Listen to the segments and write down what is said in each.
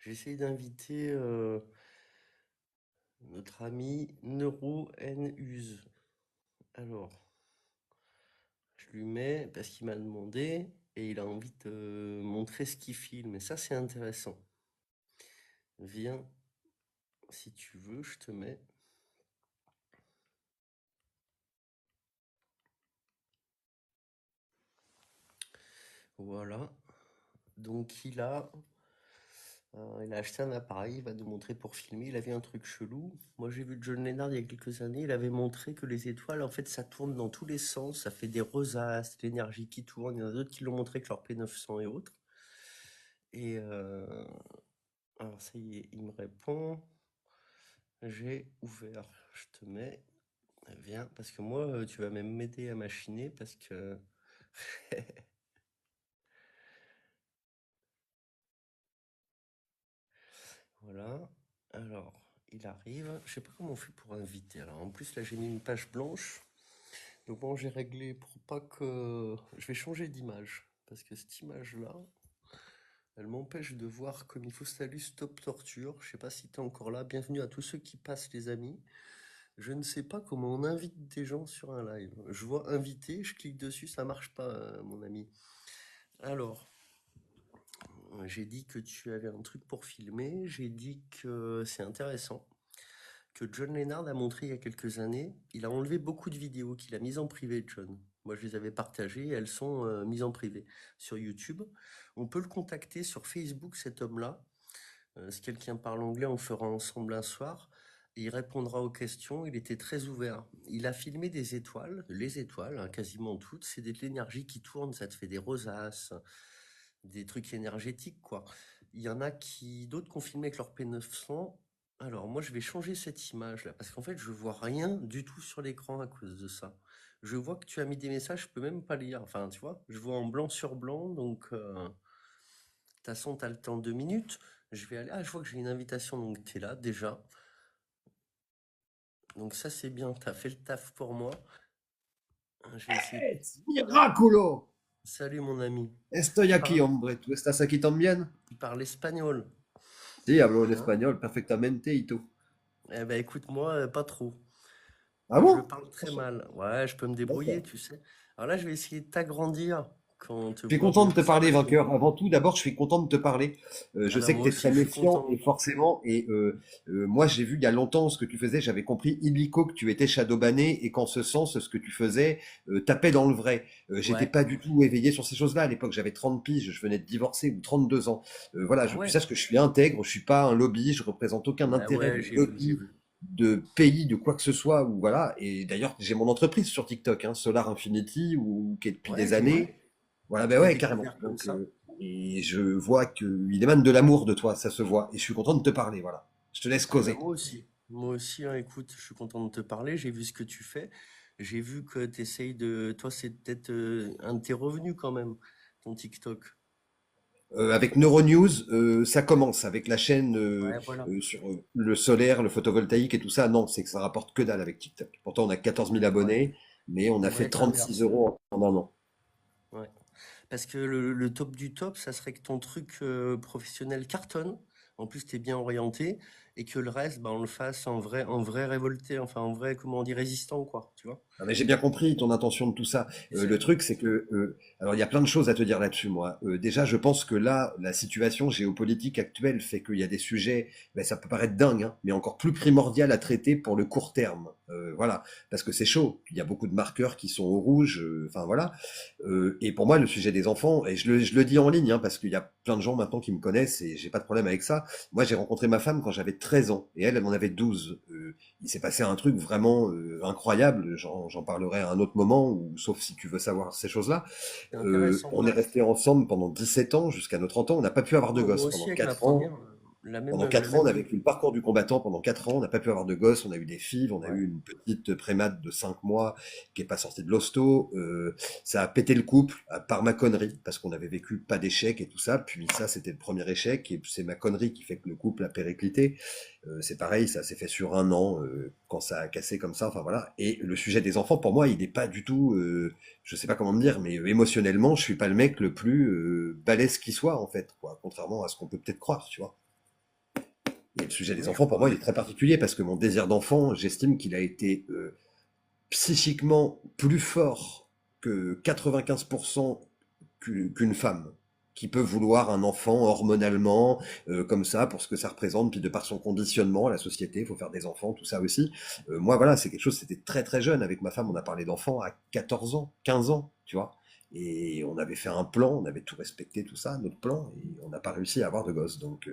J'essaye d'inviter notre ami Neuro N Use. Alors, je lui mets parce qu'il m'a demandé et il a envie de montrer ce qu'il filme. Et ça, c'est intéressant. Viens, si tu veux, je te mets. Voilà. Donc, il a acheté un appareil, il va nous montrer pour filmer. Il avait un truc chelou. Moi, j'ai vu John Lennard il y a quelques années. Il avait montré que les étoiles, en fait, ça tourne dans tous les sens. Ça fait des rosaces, de l'énergie qui tourne. Il y en a d'autres qui l'ont montré avec leur P900 et autres. Et alors, ça y est, il me répond. J'ai ouvert. Je te mets. Viens, parce que moi, tu vas même m'aider à machiner parce que. Voilà. Alors, il arrive. Je sais pas comment on fait pour inviter. Alors, en plus, là, j'ai mis une page blanche. Donc, bon, j'ai réglé pour pas que. Je vais changer d'image. Parce que cette image-là, elle m'empêche de voir comme il faut. Salut, stop torture. Je sais pas si tu es encore là. Bienvenue à tous ceux qui passent, les amis. Je ne sais pas comment on invite des gens sur un live. Je vois inviter, je clique dessus, ça marche pas, mon ami. Alors, j'ai dit que tu avais un truc pour filmer. J'ai dit que c'est intéressant. Que John Lennard a montré il y a quelques années. Il a enlevé beaucoup de vidéos qu'il a mises en privé, John. Moi, je les avais partagées et elles sont mises en privé sur YouTube. On peut le contacter sur Facebook, cet homme-là. Si quelqu'un parle anglais, on fera ensemble un soir. Et il répondra aux questions. Il était très ouvert. Il a filmé des étoiles, les étoiles, hein, quasiment toutes. C'est de l'énergie qui tourne, ça te fait des rosaces, des trucs énergétiques, quoi. Il y en a d'autres qui ont filmé avec leur P900. Alors, moi, je vais changer cette image-là, parce qu'en fait, je vois rien du tout sur l'écran à cause de ça. Je vois que tu as mis des messages, je peux même pas lire. Enfin, tu vois, je vois en blanc sur blanc, donc de toute façon, tu as le temps 2 minutes. Je vais aller. Ah, je vois que j'ai une invitation, donc tu es là déjà. Donc ça, c'est bien, tu as fait le taf pour moi. Je vais essayer. Miraculo. Salut, mon ami. Estoy Il aquí, parle, hombre. ¿Tú estás aquí también? il parle espagnol. Sí, hablo en Hein. español perfectamente. ¿Y tú? Eh ben, écoute, moi, pas trop. Ah Je bon? parle très mal. Ouais, je peux me débrouiller, D'accord. tu sais. Alors là, je vais essayer de t'agrandir quand on te Je suis voit. content Bon, de je te sais parler, pas si on... vainqueur. Avant tout, d'abord, je suis content de te parler. Ah Je ben sais que moi tu es aussi, très je suis méfiant et content. forcément, moi j'ai vu il y a longtemps ce que tu faisais, j'avais compris illico que tu étais shadowbanné et qu'en ce sens, ce que tu faisais tapait dans le vrai. J'étais Ouais. pas du tout éveillé sur ces choses-là. À l'époque, j'avais 30 piges, je venais de divorcer ou 32 ans. Voilà, Ah je veux que tu ouais. saches que je suis intègre, je suis pas un lobby, je représente aucun Bah intérêt ouais, de j'ai vu, j'ai lobby vu. de pays, de quoi que ce soit, ou voilà. Et d'ailleurs, j'ai mon entreprise sur TikTok, hein, Solar Infinity, ou qui est depuis Ouais, des j'ai vu. années. Voilà, ben Je l'ai ouais, carrément. découvert comme Donc, ça. et je vois qu'il émane de l'amour de toi, ça se voit. Et je suis content de te parler, voilà. Je te laisse Ah ben causer. moi aussi. Moi aussi, hein, écoute, je suis content de te parler. J'ai vu ce que tu fais. J'ai vu que tu essayes de... Toi, c'est peut-être un de tes revenus quand même, ton TikTok. Avec Neuronews, ça commence avec la chaîne Ouais, voilà. sur le solaire, le photovoltaïque et tout ça. Non, c'est que ça rapporte que dalle avec TikTok. Pourtant, on a 14 000 Ouais. abonnés, mais on a Faudrait fait être 36 inverse. euros en un an. Ouais. Parce que le top du top, ça serait que ton truc professionnel cartonne, en plus t'es bien orienté, et que le reste, bah, on le fasse en vrai révolté, enfin en vrai, comment on dit, résistant, quoi, tu vois? Ah, mais j'ai bien compris ton intention de tout ça. Le Essaye. truc, c'est que, alors il y a plein de choses à te dire là-dessus, moi. Déjà, je pense que là, la situation géopolitique actuelle fait qu'il y a des sujets, ben, ça peut paraître dingue, hein, mais encore plus primordial à traiter pour le court terme. Voilà, parce que c'est chaud. Il y a beaucoup de marqueurs qui sont au rouge. Enfin voilà. Et pour moi, le sujet des enfants, et je le dis en ligne, hein, parce qu'il y a plein de gens maintenant qui me connaissent et j'ai pas de problème avec ça. Moi, j'ai rencontré ma femme quand j'avais 13 ans et elle en avait 12. Il s'est passé un truc vraiment incroyable. J'en parlerai à un autre moment, ou sauf si tu veux savoir ces choses-là. C'est intéressant. On est resté ensemble pendant 17 ans jusqu'à nos 30 ans. On n'a pas pu avoir de Moi gosses aussi, pendant avec ma 4 ans. première, Pendant la 4 ans, même on a vie. vécu le parcours du combattant. Pendant 4 ans, on n'a pas pu avoir de gosses. On a eu des fives. On a Ouais. eu une petite prémate de 5 mois qui est pas sortie de l'hosto. Ça a pété le couple par ma connerie parce qu'on avait vécu pas d'échec et tout ça. Puis ça, c'était le premier échec et c'est ma connerie qui fait que le couple a périclité. C'est pareil, ça s'est fait sur un an quand ça a cassé comme ça. Enfin voilà. Et le sujet des enfants, pour moi, il n'est pas du tout. Je sais pas comment me dire, mais émotionnellement, je suis pas le mec le plus balèze qui soit en fait, quoi. Contrairement à ce qu'on peut peut-être croire, tu vois. Et le sujet des Oui, je enfants, pour moi, vois. il est très particulier parce que mon désir d'enfant, j'estime qu'il a été psychiquement plus fort que 95% qu'une femme qui peut vouloir un enfant hormonalement, comme ça, pour ce que ça représente, puis de par son conditionnement, la société, il faut faire des enfants, tout ça aussi. Moi, voilà, c'est quelque chose, c'était très très jeune. Avec ma femme, on a parlé d'enfants à 14 ans, 15 ans, tu vois. Et on avait fait un plan, on avait tout respecté, tout ça, notre plan, et on n'a pas réussi à avoir de gosses. Donc,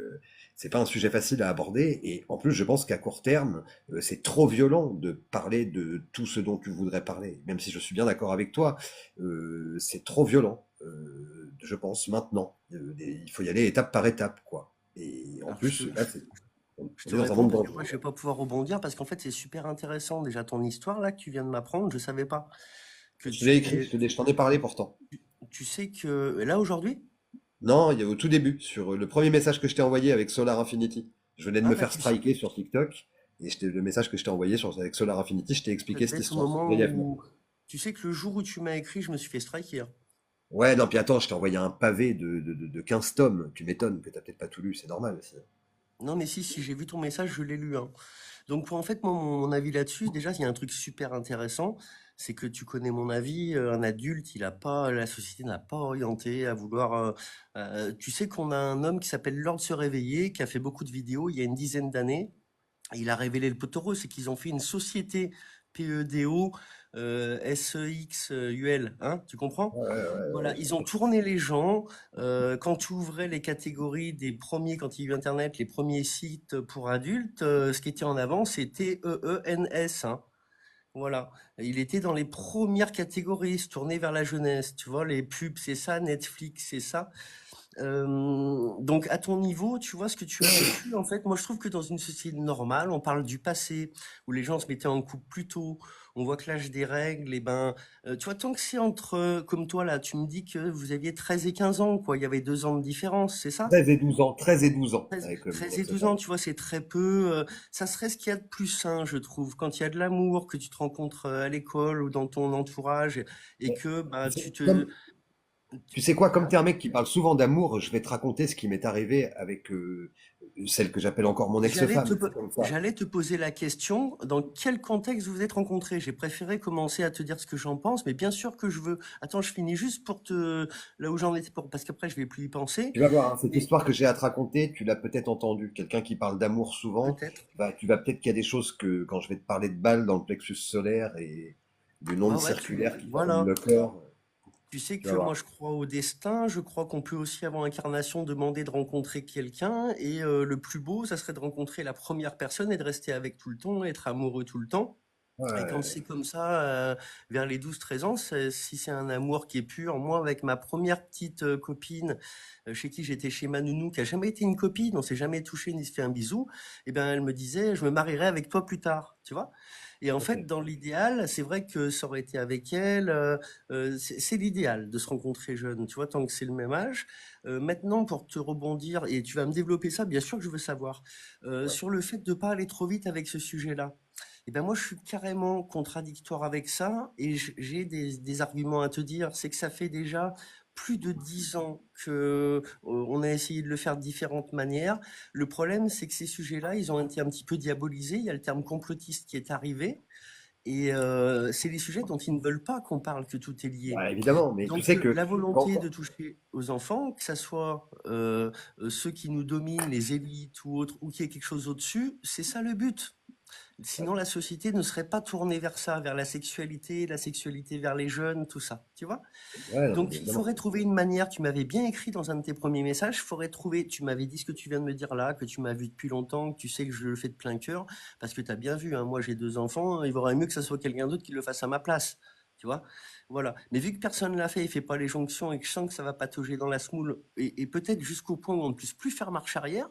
c'est pas un sujet facile à aborder. Et en plus, je pense qu'à court terme, c'est trop violent de parler de tout ce dont tu voudrais parler. Même si je suis bien d'accord avec toi, c'est trop violent, je pense, maintenant. Il faut y aller étape par étape, quoi. Et en Alors, plus, là, je on te est dans un réponds monde parce que moi, dangereux. je vais pas pouvoir rebondir parce qu'en fait, c'est super intéressant. Déjà, ton histoire là que tu viens de m'apprendre, je savais pas que Je te l'ai écrit, tu, je t'en ai parlé pourtant. tu sais que là aujourd'hui, Non, il y a au tout début, sur le premier message que je t'ai envoyé avec Solar Infinity. Je venais de ah me bah faire tu sais, striker sur TikTok, et le message que je t'ai envoyé avec Solar Infinity, je t'ai ça expliqué devait cette être au histoire, moment brièvement. où tu sais que le jour où tu m'as écrit, je me suis fait striker. Ouais, non, puis attends, je t'ai envoyé un pavé de 15 tomes. Tu m'étonnes que t'as peut-être pas tout lu, c'est normal aussi. Non mais si, j'ai vu ton message, je l'ai lu, hein. Donc en fait, moi, mon avis là-dessus, déjà, il y a un truc super intéressant, c'est que tu connais mon avis, un adulte, la société n'a pas orienté à vouloir. Tu sais qu'on a un homme qui s'appelle Lord Se Réveiller, qui a fait beaucoup de vidéos il y a une dizaine d'années. Il a révélé le poteau, c'est qu'ils ont fait une société PEDO, SEXUL, hein, tu comprends? Ouais, ouais, Voilà, ouais, ils ont tourné les gens. Quand tu ouvrais les catégories des premiers, quand il y a eu Internet, les premiers sites pour adultes, ce qui était en avant, c'était EENS, hein. Voilà. Il était dans les premières catégories, se tourner vers la jeunesse. Tu vois, les pubs, c'est ça, Netflix, c'est ça. Donc à ton niveau, tu vois ce que tu as vécu, en fait, moi je trouve que dans une société normale, on parle du passé, où les gens se mettaient en couple plus tôt, on voit que l'âge des règles, et ben, tu vois, tant que c'est entre, comme toi là, tu me dis que vous aviez 13 et 15 ans, quoi, il y avait 2 ans de différence, c'est ça? 13 et 12 ans, 13 et 12 ans 13, avec mon 13 et 12 ex-femme. ans, tu vois, c'est très peu. Ça serait ce qu'il y a de plus sain, je trouve, quand il y a de l'amour, que tu te rencontres à l'école ou dans ton entourage, et Mais, que tu bah, sais, tu te... comme, tu sais quoi, comme Hein. t'es un mec qui parle souvent d'amour, je vais te raconter ce qui m'est arrivé avec celle que j'appelle encore mon J'allais te, ex-femme. po- C'est comme ça. j'allais te poser la question, dans quel contexte vous vous êtes rencontrés? J'ai préféré commencer à te dire ce que j'en pense, mais bien sûr que je veux. Attends, je finis juste pour te, là où j'en étais, parce qu'après je vais plus y penser. Tu vas voir, hein, cette Mais histoire que j'ai à te raconter, tu l'as peut-être entendue. Quelqu'un qui parle d'amour souvent, peut-être. tu vas peut-être qu'il y a des choses que, quand je vais te parler de balles dans le plexus solaire et d'une onde Ouais, ouais, circulaire qui termine voilà. le corps, Tu sais tu vas que moi voir. je crois au destin, je crois qu'on peut aussi avant incarnation demander de rencontrer quelqu'un, et le plus beau, ça serait de rencontrer la première personne et de rester avec tout le temps, être amoureux tout le temps. Et quand c'est Ouais, comme ça, vers les 12 13 ans, si c'est un amour qui est pur, moi avec ma première petite copine, chez qui j'étais chez ma nounou, qui a jamais été une copine, on s'est jamais touché ni se fait un bisou, et ben elle me disait, je me marierai avec toi plus tard, tu vois. Et en ok. fait, dans l'idéal, c'est vrai que ça aurait été avec elle, c'est l'idéal de se rencontrer jeune, tu vois, tant que c'est le même âge. Maintenant, pour te rebondir, et tu vas me développer ça, bien sûr que je veux savoir, Ouais. sur le fait de pas aller trop vite avec ce sujet-là. Et ben moi, je suis carrément contradictoire avec ça et j'ai des arguments à te dire. C'est que ça fait déjà plus de 10 ans que on a essayé de le faire de différentes manières. Le problème, c'est que ces sujets-là, ils ont été un petit peu diabolisés. Il y a le terme complotiste qui est arrivé et c'est les sujets dont ils ne veulent pas qu'on parle, que tout est lié. Bah, évidemment, mais tu Donc sais que la quand, volonté de toucher aux enfants, que ça soit ceux qui nous dominent, les élites ou autres, ou qu'il y ait quelque chose au-dessus, c'est ça le but. Sinon, la société ne serait pas tournée vers ça, vers la sexualité vers les jeunes, tout ça, tu vois? ouais, non, mais Donc, il évidemment. faudrait trouver une manière. Tu m'avais bien écrit dans un de tes premiers messages, il faudrait trouver, tu m'avais dit ce que tu viens de me dire là, que tu m'as vu depuis longtemps, que tu sais que je le fais de plein cœur, parce que tu as bien vu, hein, moi j'ai 2 enfants, il vaudrait mieux que ça soit quelqu'un d'autre qui le fasse à ma place, tu vois? Voilà. Mais vu que personne l'a fait, il fait pas les jonctions et que je sens que ça va patauger dans la semoule, et peut-être jusqu'au point où on ne puisse plus faire marche arrière,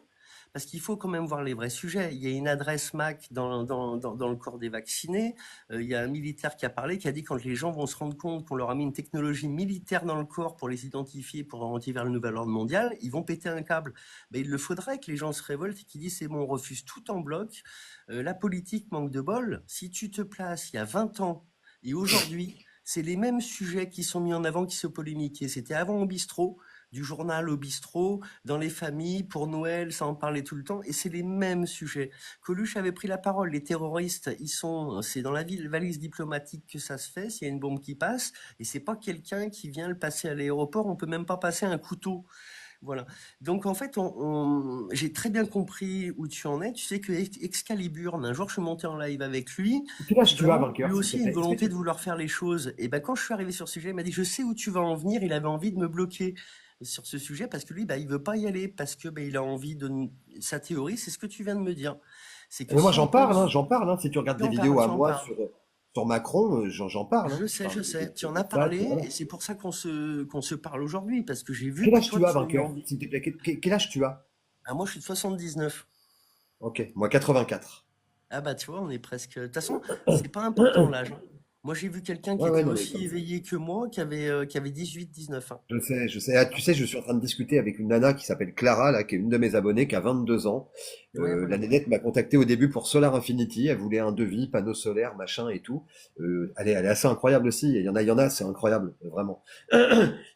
parce qu'il faut quand même voir les vrais sujets. Il y a une adresse MAC dans le corps des vaccinés. Il y a un militaire qui a parlé, qui a dit quand les gens vont se rendre compte qu'on leur a mis une technologie militaire dans le corps pour les identifier, pour orienter vers le nouvel ordre mondial, ils vont péter un câble. Mais il le faudrait que les gens se révoltent et qu'ils disent c'est bon, on refuse tout en bloc. La politique manque de bol. Si tu te places il y a 20 ans et aujourd'hui, c'est les mêmes sujets qui sont mis en avant, qui se polémiquaient. C'était avant au bistrot. du journal au bistrot, dans les familles, pour Noël, ça en parlait tout le temps, et c'est les mêmes sujets. Coluche avait pris la parole, les terroristes, c'est dans la valise diplomatique que ça se fait, s'il y a une bombe qui passe, et c'est pas quelqu'un qui vient le passer à l'aéroport, on peut même pas passer un couteau. Voilà. Donc en fait, j'ai très bien compris où tu en es. Tu sais que Excalibur, un jour je suis monté en live avec lui, Quel âge qui tu as, vraiment, lui vainqueur, s'il te aussi, a une plaît? Est-ce que volonté tu... de vouloir faire les choses. Et ben quand je suis arrivé sur ce sujet, il m'a dit, je sais où tu vas en venir. Il avait envie de me bloquer sur ce sujet parce que lui, bah, il veut pas y aller parce que bah, il a envie de... Sa théorie, c'est ce que tu viens de me dire. C'est que Mais moi, si on pense... j'en parle, hein. Si tu regardes Tu des en parles, vidéos à tu en moi parles. sur Macron, j'en parle, hein. Je sais. Tu en as Ça, parlé voilà. et c'est pour ça qu'on se parle aujourd'hui parce que j'ai vu Quel que âge toi, tu as, tu as eu vainqueur, envie. s'il te plaît? Quel âge tu as? Ah, moi, je suis de 79. Ok, moi 84. Ah bah tu vois, on est presque. De toute façon, c'est pas important l'âge, hein. Moi, j'ai vu quelqu'un qui Ouais, ouais, était non, mais aussi comme ça. éveillé que moi, qui avait 18, 19 ans. Je sais, je sais. Ah, tu sais, je suis en train de discuter avec une nana qui s'appelle Clara, là, qui est une de mes abonnées, qui a 22 ans. Ouais, La voilà. nénette m'a contacté au début pour Solar Infinity. Elle voulait un devis, panneau solaire, machin et tout. Elle est assez incroyable aussi. Il y en a, c'est incroyable, vraiment.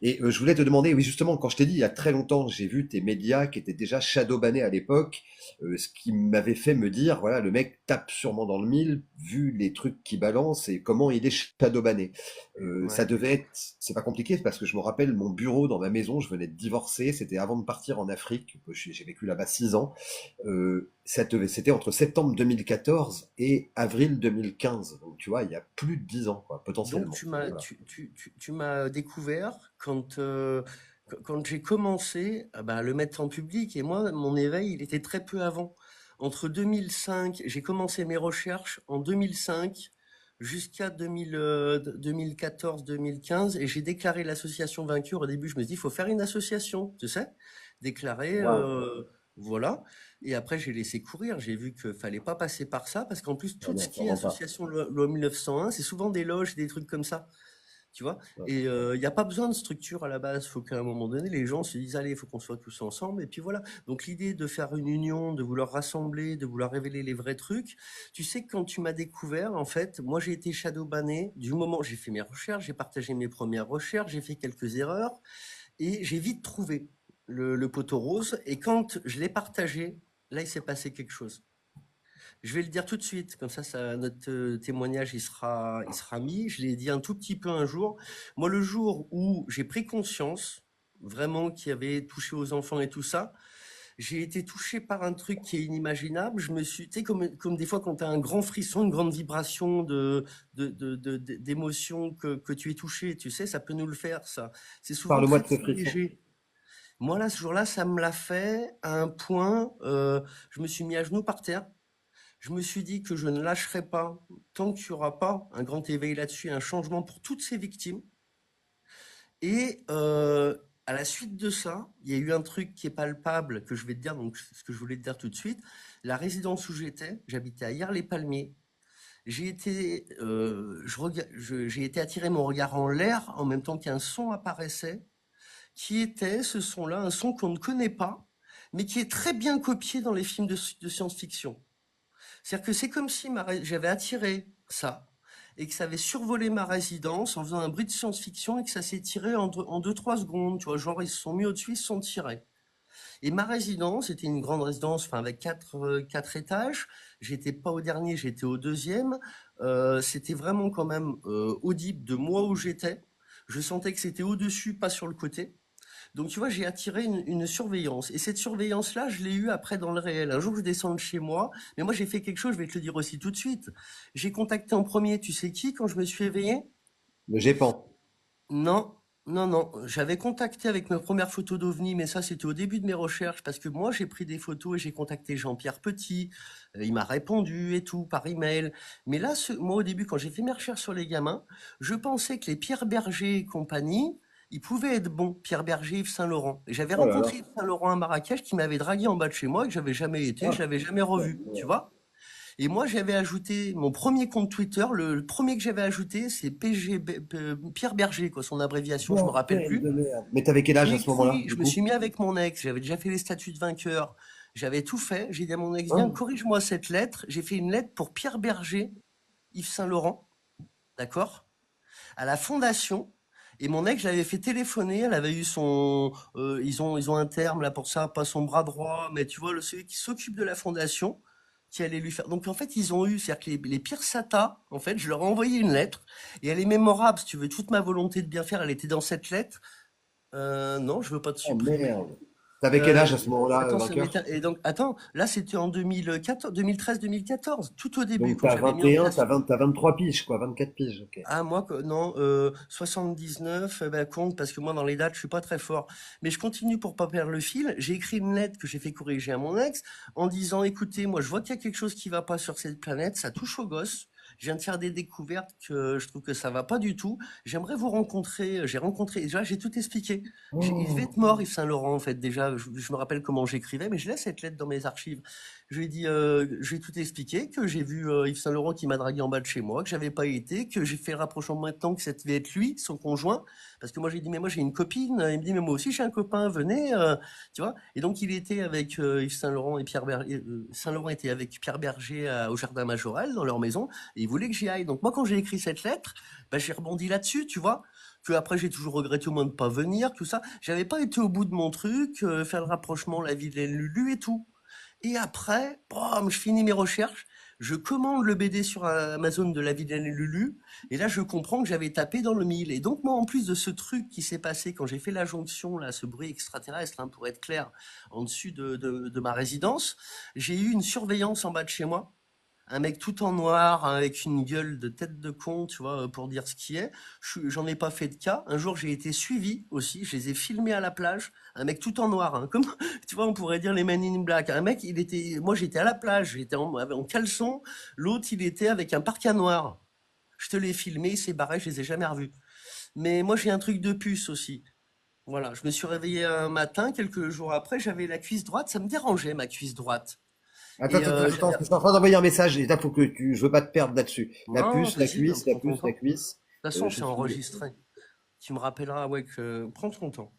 Et je voulais te demander, oui, justement, quand je t'ai dit il y a très longtemps, j'ai vu tes médias qui étaient déjà shadowbannés à l'époque, ce qui m'avait fait me dire, voilà, le mec tape sûrement dans le mille, vu les trucs qu'il balance et comment il est shadowbanné. Ça Ouais. devait être, c'est pas compliqué parce que je me rappelle mon bureau dans ma maison, je venais de divorcer, c'était avant de partir en Afrique, j'ai vécu là-bas 6 ans. C'était entre septembre 2014 et avril 2015, donc tu vois, il y a plus de 10 ans, quoi, Donc potentiellement. tu m'as Voilà. tu m'as découvert quand j'ai commencé à le mettre en public et moi, mon éveil, il était très peu avant. Entre 2005, j'ai commencé mes recherches en 2005 jusqu'à 2014-2015 et j'ai déclaré l'association Vaincure. Au début, je me suis dit, il faut faire une association, tu sais, déclarer, Waouh, voilà. Et après, j'ai laissé courir. J'ai vu qu'il fallait pas passer par ça parce qu'en plus, ah tout ce non, qui est sûrement pas. association loi 1901, c'est souvent des loges, des trucs comme ça. Tu vois? Ouais, Et ouais. il n'y a pas besoin de structure à la base. Faut qu'à un moment donné, les gens se disent, allez, il faut qu'on soit tous ensemble. Et puis voilà. Donc l'idée de faire une union, de vouloir rassembler, de vouloir révéler les vrais trucs. Tu sais que quand tu m'as découvert, en fait, moi j'ai été shadowbanné du moment où j'ai fait mes recherches, j'ai partagé mes premières recherches, j'ai fait quelques erreurs et j'ai vite trouvé le poteau rose. Et quand je l'ai partagé, là, il s'est passé quelque chose. Je vais le dire tout de suite, comme ça notre témoignage il sera mis. Je l'ai dit un tout petit peu un jour. Moi, le jour où j'ai pris conscience, vraiment, qu'il y avait touché aux enfants et tout ça, j'ai été touché par un truc qui est inimaginable. Je me suis, tu sais, comme des fois quand tu as un grand frisson, une grande vibration d'émotion que tu es touché, tu sais, ça peut nous le faire, ça. C'est souvent Parle-moi très, de ce très frisson. léger. Moi, là, ce jour-là, ça me l'a fait à un point, je me suis mis à genoux par terre. Je me suis dit que je ne lâcherai pas tant qu'il n'y aura pas un grand éveil là-dessus, un changement pour toutes ces victimes. Et à la suite de ça, il y a eu un truc qui est palpable que je vais te dire, donc ce que je voulais te dire tout de suite. La résidence où j'habitais à Hyères-les-Palmiers. J'ai été attiré mon regard en l'air en même temps qu'un son apparaissait, qui était ce son-là, un son qu'on ne connaît pas, mais qui est très bien copié dans les films de science-fiction. C'est-à-dire que c'est comme si j'avais attiré ça et que ça avait survolé ma résidence en faisant un bruit de science-fiction et que ça s'est tiré en 2-3 secondes. Tu vois, genre, ils se sont mis au-dessus, ils se sont tirés. Et ma résidence était une grande résidence, enfin, avec quatre étages. J'étais pas au dernier, j'étais au deuxième. C'était vraiment quand même audible de moi où j'étais. Je sentais que c'était au-dessus, pas sur le côté. Donc, tu vois, j'ai attiré une surveillance. Et cette surveillance-là, je l'ai eue après dans le réel. Un jour, je descends de chez moi, mais moi, j'ai fait quelque chose, je vais te le dire aussi tout de suite. J'ai contacté en premier, tu sais qui, quand je me suis éveillé? Le GEPAN. Non, non, non. J'avais contacté avec mes premières photos d'OVNI, mais ça, c'était au début de mes recherches, parce que moi, j'ai pris des photos et j'ai contacté Jean-Pierre Petit. Il m'a répondu et tout, par email. Mais là, moi, au début, quand j'ai fait mes recherches sur les gamins, je pensais que les Pierre Berger et compagnie, ils pouvaient être bons. Pierre Berger, Yves Saint-Laurent. Et j'avais Oh là là. rencontré Yves Saint-Laurent à Marrakech qui m'avait dragué en bas de chez moi et que j'avais jamais été, je Ah, l'avais jamais ouais, revu, tu ouais. vois? Et moi, j'avais ajouté mon premier compte Twitter, le premier que j'avais ajouté, c'est Pierre Berger, quoi, son abréviation, je me rappelle Bordel plus. de merde. Mais t'avais quel âge J'ai à ce moment-là, écrit, du je me coup? suis mis avec mon ex, j'avais déjà fait les statuts de vainqueur, j'avais tout fait. J'ai dit à mon ex, viens, Hein? corrige-moi cette lettre. J'ai fait une lettre pour Pierre Berger, Yves Saint-Laurent, d'accord, à la fondation. Et mon ex, je l'avais fait téléphoner, elle avait eu son, ils ont un terme là pour ça, pas son bras droit, mais tu vois, celui qui s'occupe de la fondation, qui allait lui faire. Donc en fait, ils ont eu, c'est-à-dire que les pires SATA, en fait, je leur ai envoyé une lettre, et elle est mémorable, si tu veux, toute ma volonté de bien faire, elle était dans cette lettre. Non, je veux pas te Oh supprimer. merde. T'avais quel Euh, âge à ce moment-là, attends, vainqueur? et donc, attends, là, c'était en 2014, 2013-2014, tout au début, Donc quand t'as j'avais mis en 21, place. t'as 23 piges, quoi, 24 piges, ok. Ah, moi, non, 79, ben, compte, parce que moi, dans les dates, je suis pas très fort. Mais je continue pour pas perdre le fil. J'ai écrit une lettre que j'ai fait corriger à mon ex en disant, écoutez, moi, je vois qu'il y a quelque chose qui va pas sur cette planète, ça touche aux gosses. Je viens de faire des découvertes que je trouve que ça va pas du tout. J'aimerais vous rencontrer. J'ai rencontré, déjà, j'ai tout expliqué. Il devait être Oh. mort, Yves Saint-Laurent, en fait, déjà. Je me rappelle comment j'écrivais, mais je laisse cette lettre dans mes archives. Je lui ai dit, je lui ai tout expliqué, que j'ai vu Yves Saint-Laurent qui m'a dragué en bas de chez moi, que j'avais pas été, que j'ai fait le rapprochement maintenant que ça devait être lui, son conjoint, parce que moi j'ai dit, mais moi j'ai une copine, il me dit, mais moi aussi j'ai un copain, venez, tu vois. Et donc il était avec Yves Saint-Laurent et Pierre Berger, Saint-Laurent était avec Pierre Berger au Jardin Majoral, dans leur maison, et il voulait que j'y aille. Donc moi quand j'ai écrit cette lettre, bah, j'ai rebondi là-dessus, tu vois. Que après j'ai toujours regretté au moins de pas venir, tout ça. J'avais pas été au bout de mon truc, faire le rapprochement, la vie de Lulu et tout. Et après, bam, je finis mes recherches, je commande le BD sur Amazon de La Vilaine et Lulu, et là je comprends que j'avais tapé dans le mille. Et donc moi, en plus de ce truc qui s'est passé quand j'ai fait la jonction, là, ce bruit extraterrestre, hein, pour être clair, en dessus de ma résidence, j'ai eu une surveillance en bas de chez moi. Un mec tout en noir, hein, avec une gueule de tête de con, tu vois, pour dire ce qui est. J'en ai pas fait de cas. Un jour, j'ai été suivi aussi. Je les ai filmés à la plage. Un mec tout en noir, hein, comme, tu vois, on pourrait dire les Men in Black. Un mec, moi, j'étais à la plage, j'étais en caleçon. L'autre, il était avec un parka noir. Je te l'ai filmé, il s'est barré, je les ai jamais revus. Mais moi, j'ai un truc de puce aussi. Voilà, je me suis réveillé un matin, quelques jours après, j'avais la cuisse droite, ça me dérangeait, ma cuisse droite. Attends, Et attends, attends, j'avais... je suis en train d'envoyer un message, et là, faut que je veux pas te perdre là-dessus. Non, La vas-y, ben, cuisse, la prends ton puce, la temps. cuisse. De toute façon, Je c'est suis. enregistré. Tu me rappelleras, ouais, que prends ton temps.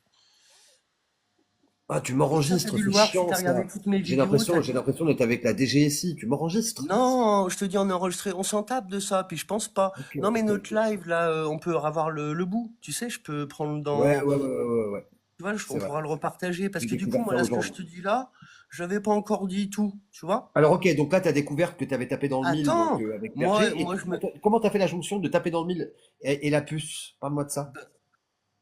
Ah, tu Donc ça, t'as m'enregistres, dû le c'est voir si chiant, t'as regardé ça. toutes mes vidéos. J'ai l'impression d'être avec la DGSI. Tu m'enregistres? Non, je te dis, on est enregistré, on s'en tape de ça, puis je pense pas. Ok, Non, mais ok, notre ok. live, là, on peut avoir le bout. Tu sais, je peux prendre Ouais, dans... ouais, ouais, ouais, ouais, ouais. Tu vois, on C'est vrai. pourra le repartager, parce J'ai que du coup, découvert moi, ça là, ce que je aujourd'hui. te dis là, j'avais pas encore dit tout, tu vois? Alors, ok, donc là, tu as découvert que tu avais tapé dans le mille, donc Attends, avec moi, Berger. Et moi, je me... comment t'as fait la jonction de taper dans le mille et la puce? Parle-moi de ça.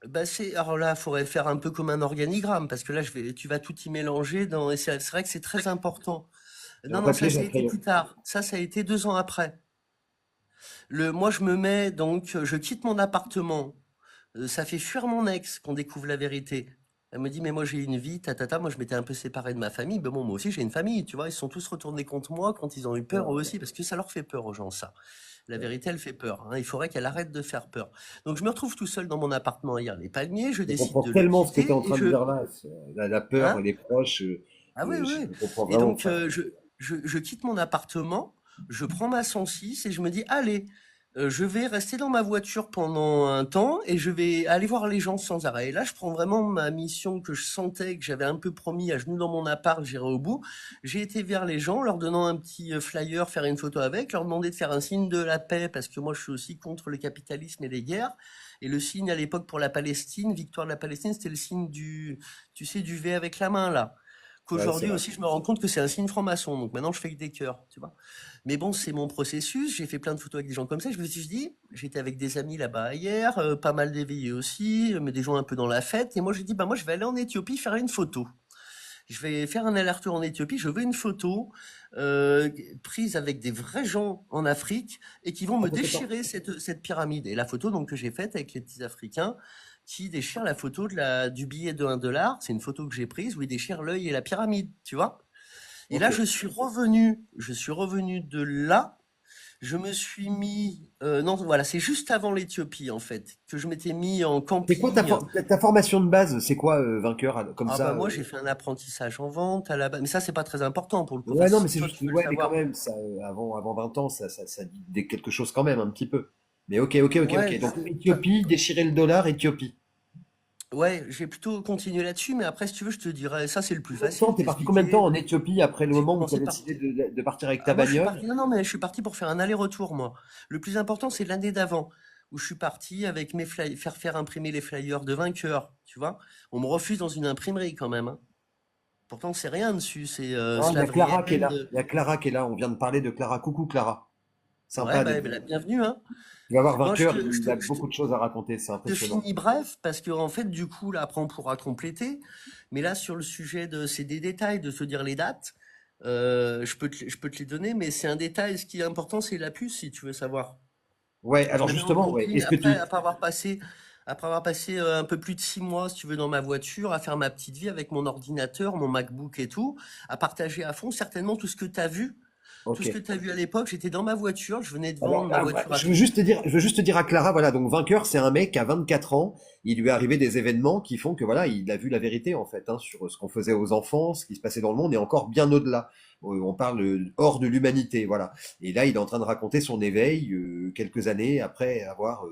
Bah c'est, alors là, il faudrait faire un peu comme un organigramme, parce que là, tu vas tout y mélanger et c'est vrai que c'est très important. J'ai Non, un non, papier, ça j'ai a un été crayon. plus tard. Ça a été 2 ans après. Moi, je me mets donc, je quitte mon appartement. Ça fait fuir mon ex qu'on découvre la vérité. Elle me dit, mais moi j'ai une vie, tatata. Moi, je m'étais un peu séparé de ma famille. Mais bon, moi aussi j'ai une famille, tu vois. Ils se sont tous retournés contre moi quand ils ont eu peur eux Ouais, aussi, parce que ça leur fait peur aux gens, ça. La ouais. vérité, elle fait peur, hein. Il faudrait qu'elle arrête de faire peur. Donc je me retrouve tout seul dans mon appartement hier, les palmiers. Je Je décide comprends de le tellement ce que tu es en quitter et train de dire là. La peur, hein? les proches, Ah oui, oui. je comprends Et vraiment donc, ça. je quitte mon appartement, je prends ma 106 et je me dis, allez, je vais rester dans ma voiture pendant un temps et je vais aller voir les gens sans arrêt. Et là, je prends vraiment ma mission que je sentais, que j'avais un peu promis à genoux dans mon appart, j'irai au bout. J'ai été vers les gens, leur donnant un petit flyer, faire une photo avec, leur demander de faire un signe de la paix, parce que moi, je suis aussi contre le capitalisme et les guerres. Et le signe à l'époque pour la Palestine, victoire de la Palestine, c'était le signe tu sais, du V avec la main, là. Ouais, c'est Qu'aujourd'hui vrai. aussi, je me rends compte que c'est un signe franc-maçon. Donc maintenant, je fais que des cœurs, tu vois. Mais bon, c'est mon processus. J'ai fait plein de photos avec des gens comme ça. Je me suis dit, j'étais avec des amis là-bas hier, pas mal d'éveillés aussi, mais des gens un peu dans la fête. Et moi, j'ai dit, bah moi, je vais aller en Éthiopie faire une photo. Je vais faire un aller-retour en Éthiopie. Je veux une photo prise avec des vrais gens en Afrique et qui vont me Attends, attends. déchirer cette pyramide. Et la photo donc que j'ai faite avec les petits Africains qui déchirent la photo du billet de 1 dollar. C'est une photo que j'ai prise où ils déchirent l'œil et la pyramide, tu vois. Et Ok. là, je suis revenu de là. Je me suis mis, non, voilà, c'est juste avant l'Éthiopie en fait que je m'étais mis en C'est quoi camping. ta formation de base? C'est quoi, vainqueur, comme Ah bah ça? moi j'ai fait un apprentissage en vente à la base, mais ça c'est pas très important pour le coup. Enfin Ouais, non, mais si c'est toi juste, tu veux le ouais, mais quand savoir. même, ça, avant 20 ans, ça dit quelque chose quand même, un petit peu. Mais ok, ok, ok, ok. Ouais, Donc, Éthiopie, déchirer le dollar, Éthiopie. ouais, j'ai plutôt continué là-dessus, mais après si tu veux je te dirai. Ça c'est le plus Combien de temps? facile, T'es parti combien de temps t'expliquer. en Éthiopie après le J'ai moment où tu as commencé par. décidé de partir avec ta Ah moi je suis bagnole? parti. Non non mais je suis parti pour faire un aller-retour moi. Le plus important c'est l'année d'avant. où je suis parti avec faire imprimer les flyers de vainqueurs, tu vois. On me refuse dans une imprimerie quand même, hein. Pourtant, c'est rien dessus, c'est Ah, il y a Clara qui est Slavrienne. là. Il y a Clara qui est là. On vient de parler de Clara. Coucou Clara. Ouais, Sympa d'être bah, la venu. bienvenue, hein. Tu vas voir Bon, Vainqueur, il a beaucoup de choses à raconter. C'est je te impressionnant. finis bref, parce que en fait, du coup, là, après, on pourra compléter. Mais là, sur le sujet c'est des détails, de se dire les dates. Je peux te les donner, mais c'est un détail. Ce qui est important, c'est la puce, si tu veux savoir. Ouais, Je alors l'avais en justement, ouais. camping Est-ce que tu... après avoir passé un peu plus de 6 mois, si tu veux, dans ma voiture, à faire ma petite vie avec mon ordinateur, mon MacBook et tout, à partager à fond certainement tout ce que tu as vu. Tout Ok. ce que tu as vu à l'époque, j'étais dans ma voiture, je venais de vendre Alors, ma ouais, voiture à je veux juste te dire, je veux juste te dire à Clara, voilà, donc Vainqueur, c'est un mec à 24 ans. Il lui est arrivé des événements qui font que voilà, il a vu la vérité en fait, hein, sur ce qu'on faisait aux enfants, ce qui se passait dans le monde, et encore bien au-delà. On parle hors de l'humanité, voilà. Et là, il est en train de raconter son éveil quelques années après avoir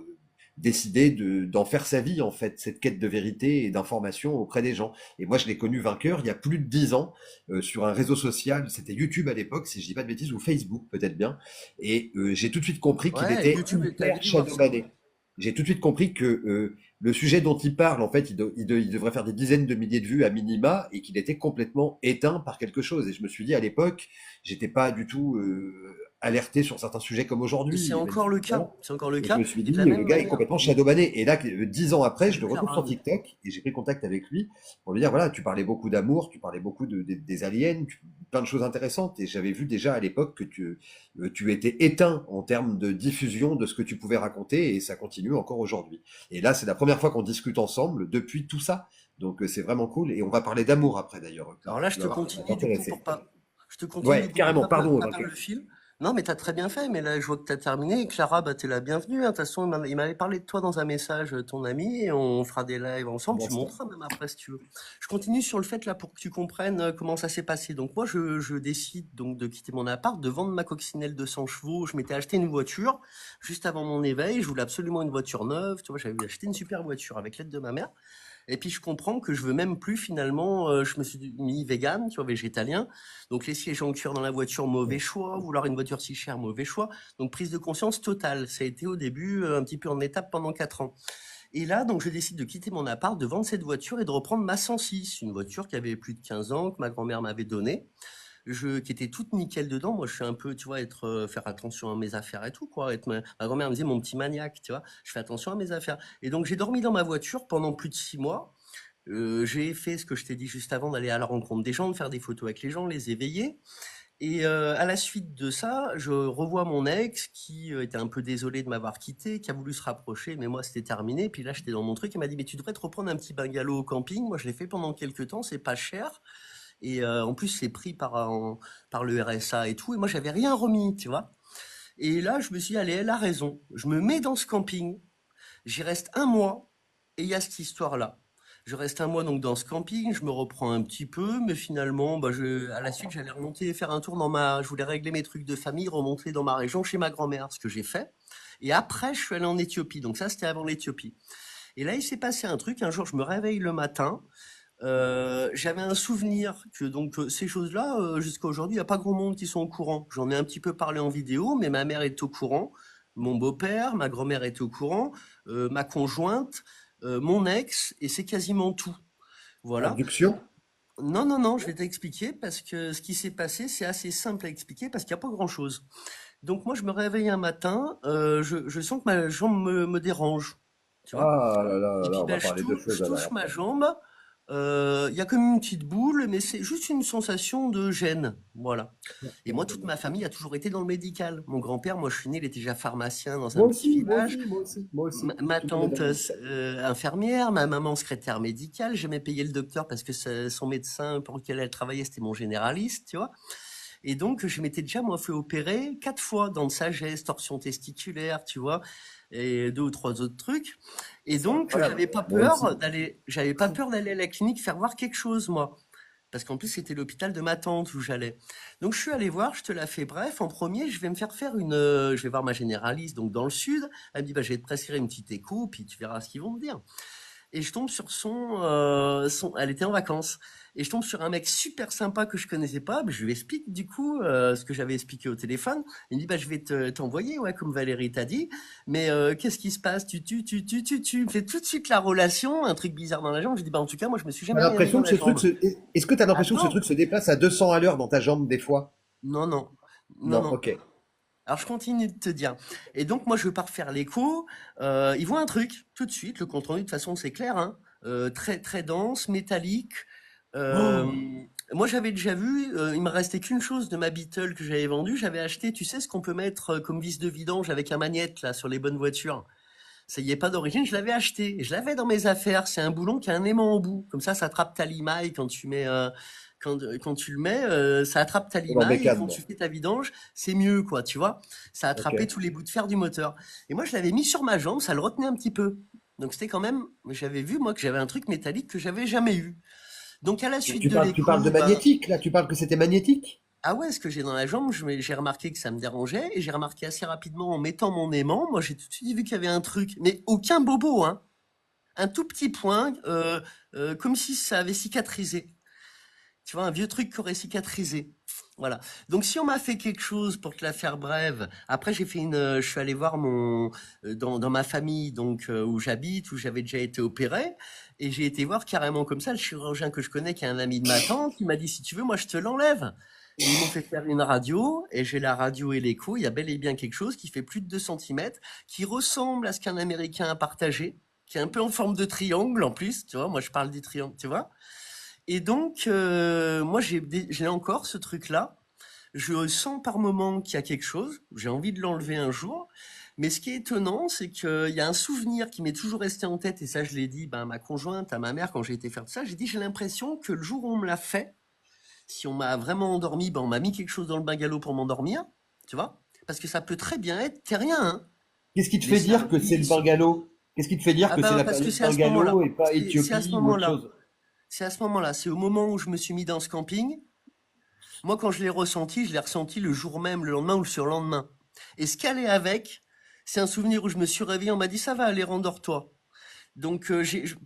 décidé d'en faire sa vie en fait, cette quête de vérité et d'information auprès des gens. Et moi, je l'ai connu Vainqueur il y a plus de 10 ans sur un réseau social, c'était YouTube à l'époque, si je dis pas de bêtises, ou Facebook peut-être bien. Et j'ai tout de suite compris qu'il Ouais, était YouTube, t'avais hyper dû voir ça, ouais. shadowbanné. J'ai tout de suite compris que le sujet dont il parle, en fait, il devrait faire des dizaines de milliers de vues à minima et qu'il était complètement éteint par quelque chose. Et je me suis dit, à l'époque, j'étais pas du tout alerté sur certains sujets comme Et aujourd'hui. c'est Il y avait encore le cas, c'est encore le et je cas. me suis Et de dit, la le même gars est manière, complètement shadowbanné. Et là, 10 ans après, t'as je vu le retrouve sur Clara, TikTok et j'ai pris contact avec lui pour lui dire, voilà, tu parlais beaucoup d'amour, tu parlais beaucoup des aliens, plein de choses intéressantes. Et j'avais vu déjà à l'époque que tu étais éteint en termes de diffusion de ce que tu pouvais raconter et ça continue encore aujourd'hui. Et là, c'est la première fois qu'on discute ensemble depuis tout ça. Donc, c'est vraiment cool. Et on va parler d'amour après, d'ailleurs, alors Clara. là, Tu vas voir, ça va t'intéresser. je te continue du Ouais, coup pour carrément, pas, pardon, pas perdre vainqueur. le fil. Non, mais t'as très bien fait, mais là, je vois que t'as terminé. Et Clara, bah, t'es la bienvenue, hein. De toute façon, il m'avait parlé de toi dans un message, ton ami, et on fera des lives ensemble. Tu L'instant. monteras même après, si tu veux. Je continue sur le fait, là, pour que tu comprennes comment ça s'est passé. Donc, moi, je décide donc de quitter mon appart, de vendre ma coccinelle de 100 chevaux. Je m'étais acheté une voiture juste avant mon éveil. Je voulais absolument une voiture neuve. Tu vois, j'avais acheté une super voiture avec l'aide de ma mère. Et puis je comprends que je veux même plus finalement, je me suis mis vegan, tu vois, végétalien. Donc les sièges en cuir dans la voiture, mauvais choix. Vouloir une voiture si chère, mauvais choix. Donc prise de conscience totale. Ça a été au début un petit peu en étape pendant 4 ans. Et là, donc je décide de quitter mon appart, de vendre cette voiture et de reprendre ma 106, une voiture qui avait plus de 15 ans, que ma grand-mère m'avait donnée, qui était toute nickel dedans. Moi, je suis un peu, tu vois, faire attention à mes affaires et tout, quoi. Ma grand-mère me disait mon petit maniaque, tu vois. Je fais attention à mes affaires. Et donc, j'ai dormi dans ma voiture pendant plus de 6 mois. J'ai fait ce que je t'ai dit juste avant, d'aller à la rencontre des gens, de faire des photos avec les gens, les éveiller. Et à la suite de ça, je revois mon ex qui était un peu désolé de m'avoir quitté, qui a voulu se rapprocher, mais moi c'était terminé. Puis là, j'étais dans mon truc, il m'a dit, mais tu devrais te reprendre un petit bungalow au camping. Moi, je l'ai fait pendant quelques temps, c'est pas cher. Et en plus, c'est pris par le RSA et tout. Et moi, j'avais rien remis, tu vois. Et là, je me suis dit, allez, elle a raison. Je me mets dans ce camping. J'y reste un mois. Et il y a cette histoire-là. Je reste un mois donc dans ce camping, je me reprends un petit peu, mais finalement, bah, à la suite, j'allais remonter, faire un tour je voulais régler mes trucs de famille, remonter dans ma région chez ma grand-mère, ce que j'ai fait. Et après, je suis allé en Éthiopie. Donc ça, c'était avant l'Éthiopie. Et là, il s'est passé un truc. Un jour, je me réveille le matin. J'avais un souvenir que donc ces choses-là, jusqu'à aujourd'hui, il n'y a pas grand monde qui sont au courant. J'en ai un petit peu parlé en vidéo, mais ma mère est au courant, mon beau-père, ma grand-mère est au courant, ma conjointe, mon ex, et c'est quasiment tout. Voilà. Abduction? Non, non, non, je vais t'expliquer parce que ce qui s'est passé, c'est assez simple à expliquer parce qu'il n'y a pas grand-chose. Donc moi, je me réveille un matin, je sens que ma jambe me dérange, tu vois. Ah là là là Et là, puis on va ben, parler de je choses alors touche ma après. jambe, il y a comme une petite boule, mais c'est juste une sensation de gêne, voilà. Et moi, toute ma famille a toujours été dans le médical. Mon grand-père, moi je suis né, il était déjà pharmacien dans un Moi petit aussi, moi village. aussi, moi aussi, moi aussi. Ma Tout le monde est tante dans le médical. infirmière, ma maman secrétaire médicale. J'aimais payer le docteur parce que son médecin pour lequel elle travaillait, c'était mon généraliste, tu vois. Et donc, je m'étais déjà, moi, fait opérer 4 fois, dents de sagesse, torsion testiculaire, tu vois, et 2 ou 3 autres trucs. Et C'est donc, incroyable. Moi aussi. j'avais pas peur d'aller à la clinique faire voir quelque chose, moi. Parce qu'en plus, c'était l'hôpital de ma tante où j'allais. Donc, je suis allé voir, je te la fais bref. En premier, je vais me faire je vais voir ma généraliste, donc dans le sud. Elle me dit, bah, je vais te prescrire une petite écho, puis tu verras ce qu'ils vont me dire. et je tombe sur elle était en vacances. Et je tombe sur un mec super sympa que je connaissais pas. Je lui explique du coup ce que j'avais expliqué au téléphone. Il me dit bah je vais t'envoyer ouais comme Valérie t'a dit. Mais qu'est-ce qui se passe? Tu me fais tout de suite la relation, un truc bizarre dans la jambe. Je dis bah en tout cas moi je me suis T'as jamais rien mis l'impression dans que la ce truc jambe. se... Est-ce que tu as l'impression que ce Attends, truc se déplace à 200 à l'heure dans ta jambe des fois? non non non Non, non. ok. Alors je continue de te dire. Et donc moi je pars faire l'écho. Il voit un truc tout de suite. Le compte rendu de toute façon c'est clair, hein. Très très dense, métallique. Euh, Oh, Moi j'avais déjà vu. Il me restait qu'une chose de ma Beetle que j'avais vendue. J'avais acheté, tu sais ce qu'on peut mettre comme vis de vidange avec un magnète là sur les bonnes voitures. Ça y est pas d'origine. Je l'avais acheté. Et je l'avais dans mes affaires. C'est un boulon qui a un aimant au bout. Comme ça attrape ta limaille quand tu mets. Quand tu le mets, ça attrape ta dans limaille et bécane, quand moi. tu fais ta vidange, c'est mieux, quoi, tu vois. Ça Ok. attrapait tous les bouts de fer du moteur. Et moi, je l'avais mis sur ma jambe, ça le retenait un petit peu. Donc c'était quand même, j'avais vu moi que j'avais un truc métallique que j'avais jamais eu. Donc à la Donc suite de tu parles de l'écho, ben magnétique, là? Tu parles que c'était magnétique? ah ouais, ce que j'ai dans la jambe, j'ai remarqué que ça me dérangeait et j'ai remarqué assez rapidement en mettant mon aimant, moi j'ai tout de suite vu qu'il y avait un truc, mais aucun bobo, hein, un tout petit point, comme si ça avait cicatrisé. Tu vois, un vieux truc qui aurait cicatrisé. Voilà. Donc, si on m'a fait quelque chose, pour te la faire brève, après, je suis allé voir dans ma famille, donc, où j'habite, où j'avais déjà été opéré, et j'ai été voir carrément comme ça le chirurgien que je connais, qui est un ami de ma tante, qui m'a dit, si tu veux, moi, je te l'enlève. Et ils m'ont fait faire une radio, et j'ai la radio et l'écho. Il y a bel et bien quelque chose qui fait plus de 2 centimètres, qui ressemble à ce qu'un Américain a partagé, qui est un peu en forme de triangle, en plus, tu vois. Moi, je parle du triangle, tu vois. Et donc, moi, j'ai encore ce truc-là. Je sens par moment qu'il y a quelque chose. J'ai envie de l'enlever un jour. Mais ce qui est étonnant, c'est qu'il y a un souvenir qui m'est toujours resté en tête. Et ça, je l'ai dit ben, à ma conjointe, à ma mère, quand j'ai été faire ça. J'ai dit, j'ai l'impression que le jour où on me l'a fait, si on m'a vraiment endormi, ben, on m'a mis quelque chose dans le bungalow pour m'endormir. Tu vois? Parce que ça peut très bien être terrien, hein. Qu'est-ce qui te Les fait dire que c'est le services. bungalow? Qu'est-ce qui te fait dire Ah que c'est ben, la parce que planète c'est à ce moment-là. bungalow et pas C'est à ce Éthiopie ou autre moment-là. chose? C'est à ce moment-là. C'est au moment où je me suis mis dans ce camping. Moi, quand je l'ai ressenti, je l'ai ressenti le jour même, le lendemain ou le surlendemain. Et ce qui allait avec, c'est un souvenir où je me suis réveillé, on m'a dit ça va aller, rendors-toi. Donc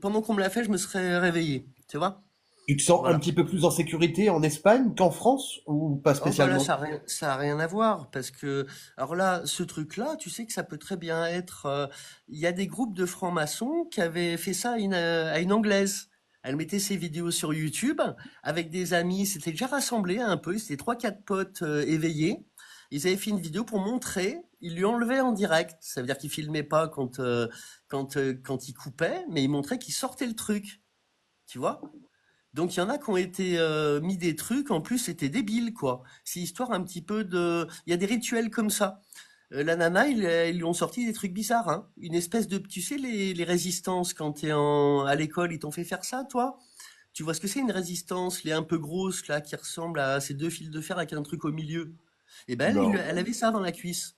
pendant qu'on me l'a fait, je me serais réveillé, tu vois? Tu te sens un Voilà. petit peu plus en sécurité en Espagne qu'en France ou pas Oh bah là, spécialement? ça a rien à voir parce que alors là, ce truc-là, tu sais que ça peut très bien être. Il y a des groupes de francs-maçons qui avaient fait ça à une anglaise. Elle mettait ses vidéos sur YouTube avec des amis. C'était déjà rassemblé un peu. C'était trois quatre potes éveillés. Ils avaient fait une vidéo pour montrer. Ils lui enlevaient en direct. Ça veut dire qu'ils filmaient pas quand ils coupaient, mais ils montraient qu'ils sortaient le truc. Tu vois? Donc il y en a qui ont été mis des trucs, en plus c'était débile quoi. C'est histoire un petit peu de... Il y a des rituels comme ça. La nana, ils lui ont sorti des trucs bizarres, hein. Une espèce de... Tu sais, les résistances quand à l'école, ils t'ont fait faire ça, toi? Tu vois ce que c'est une résistance, les un peu grosses, là, qui ressemble à ces deux fils de fer avec un truc au milieu. Et ben elle, Non. elle avait ça dans la cuisse.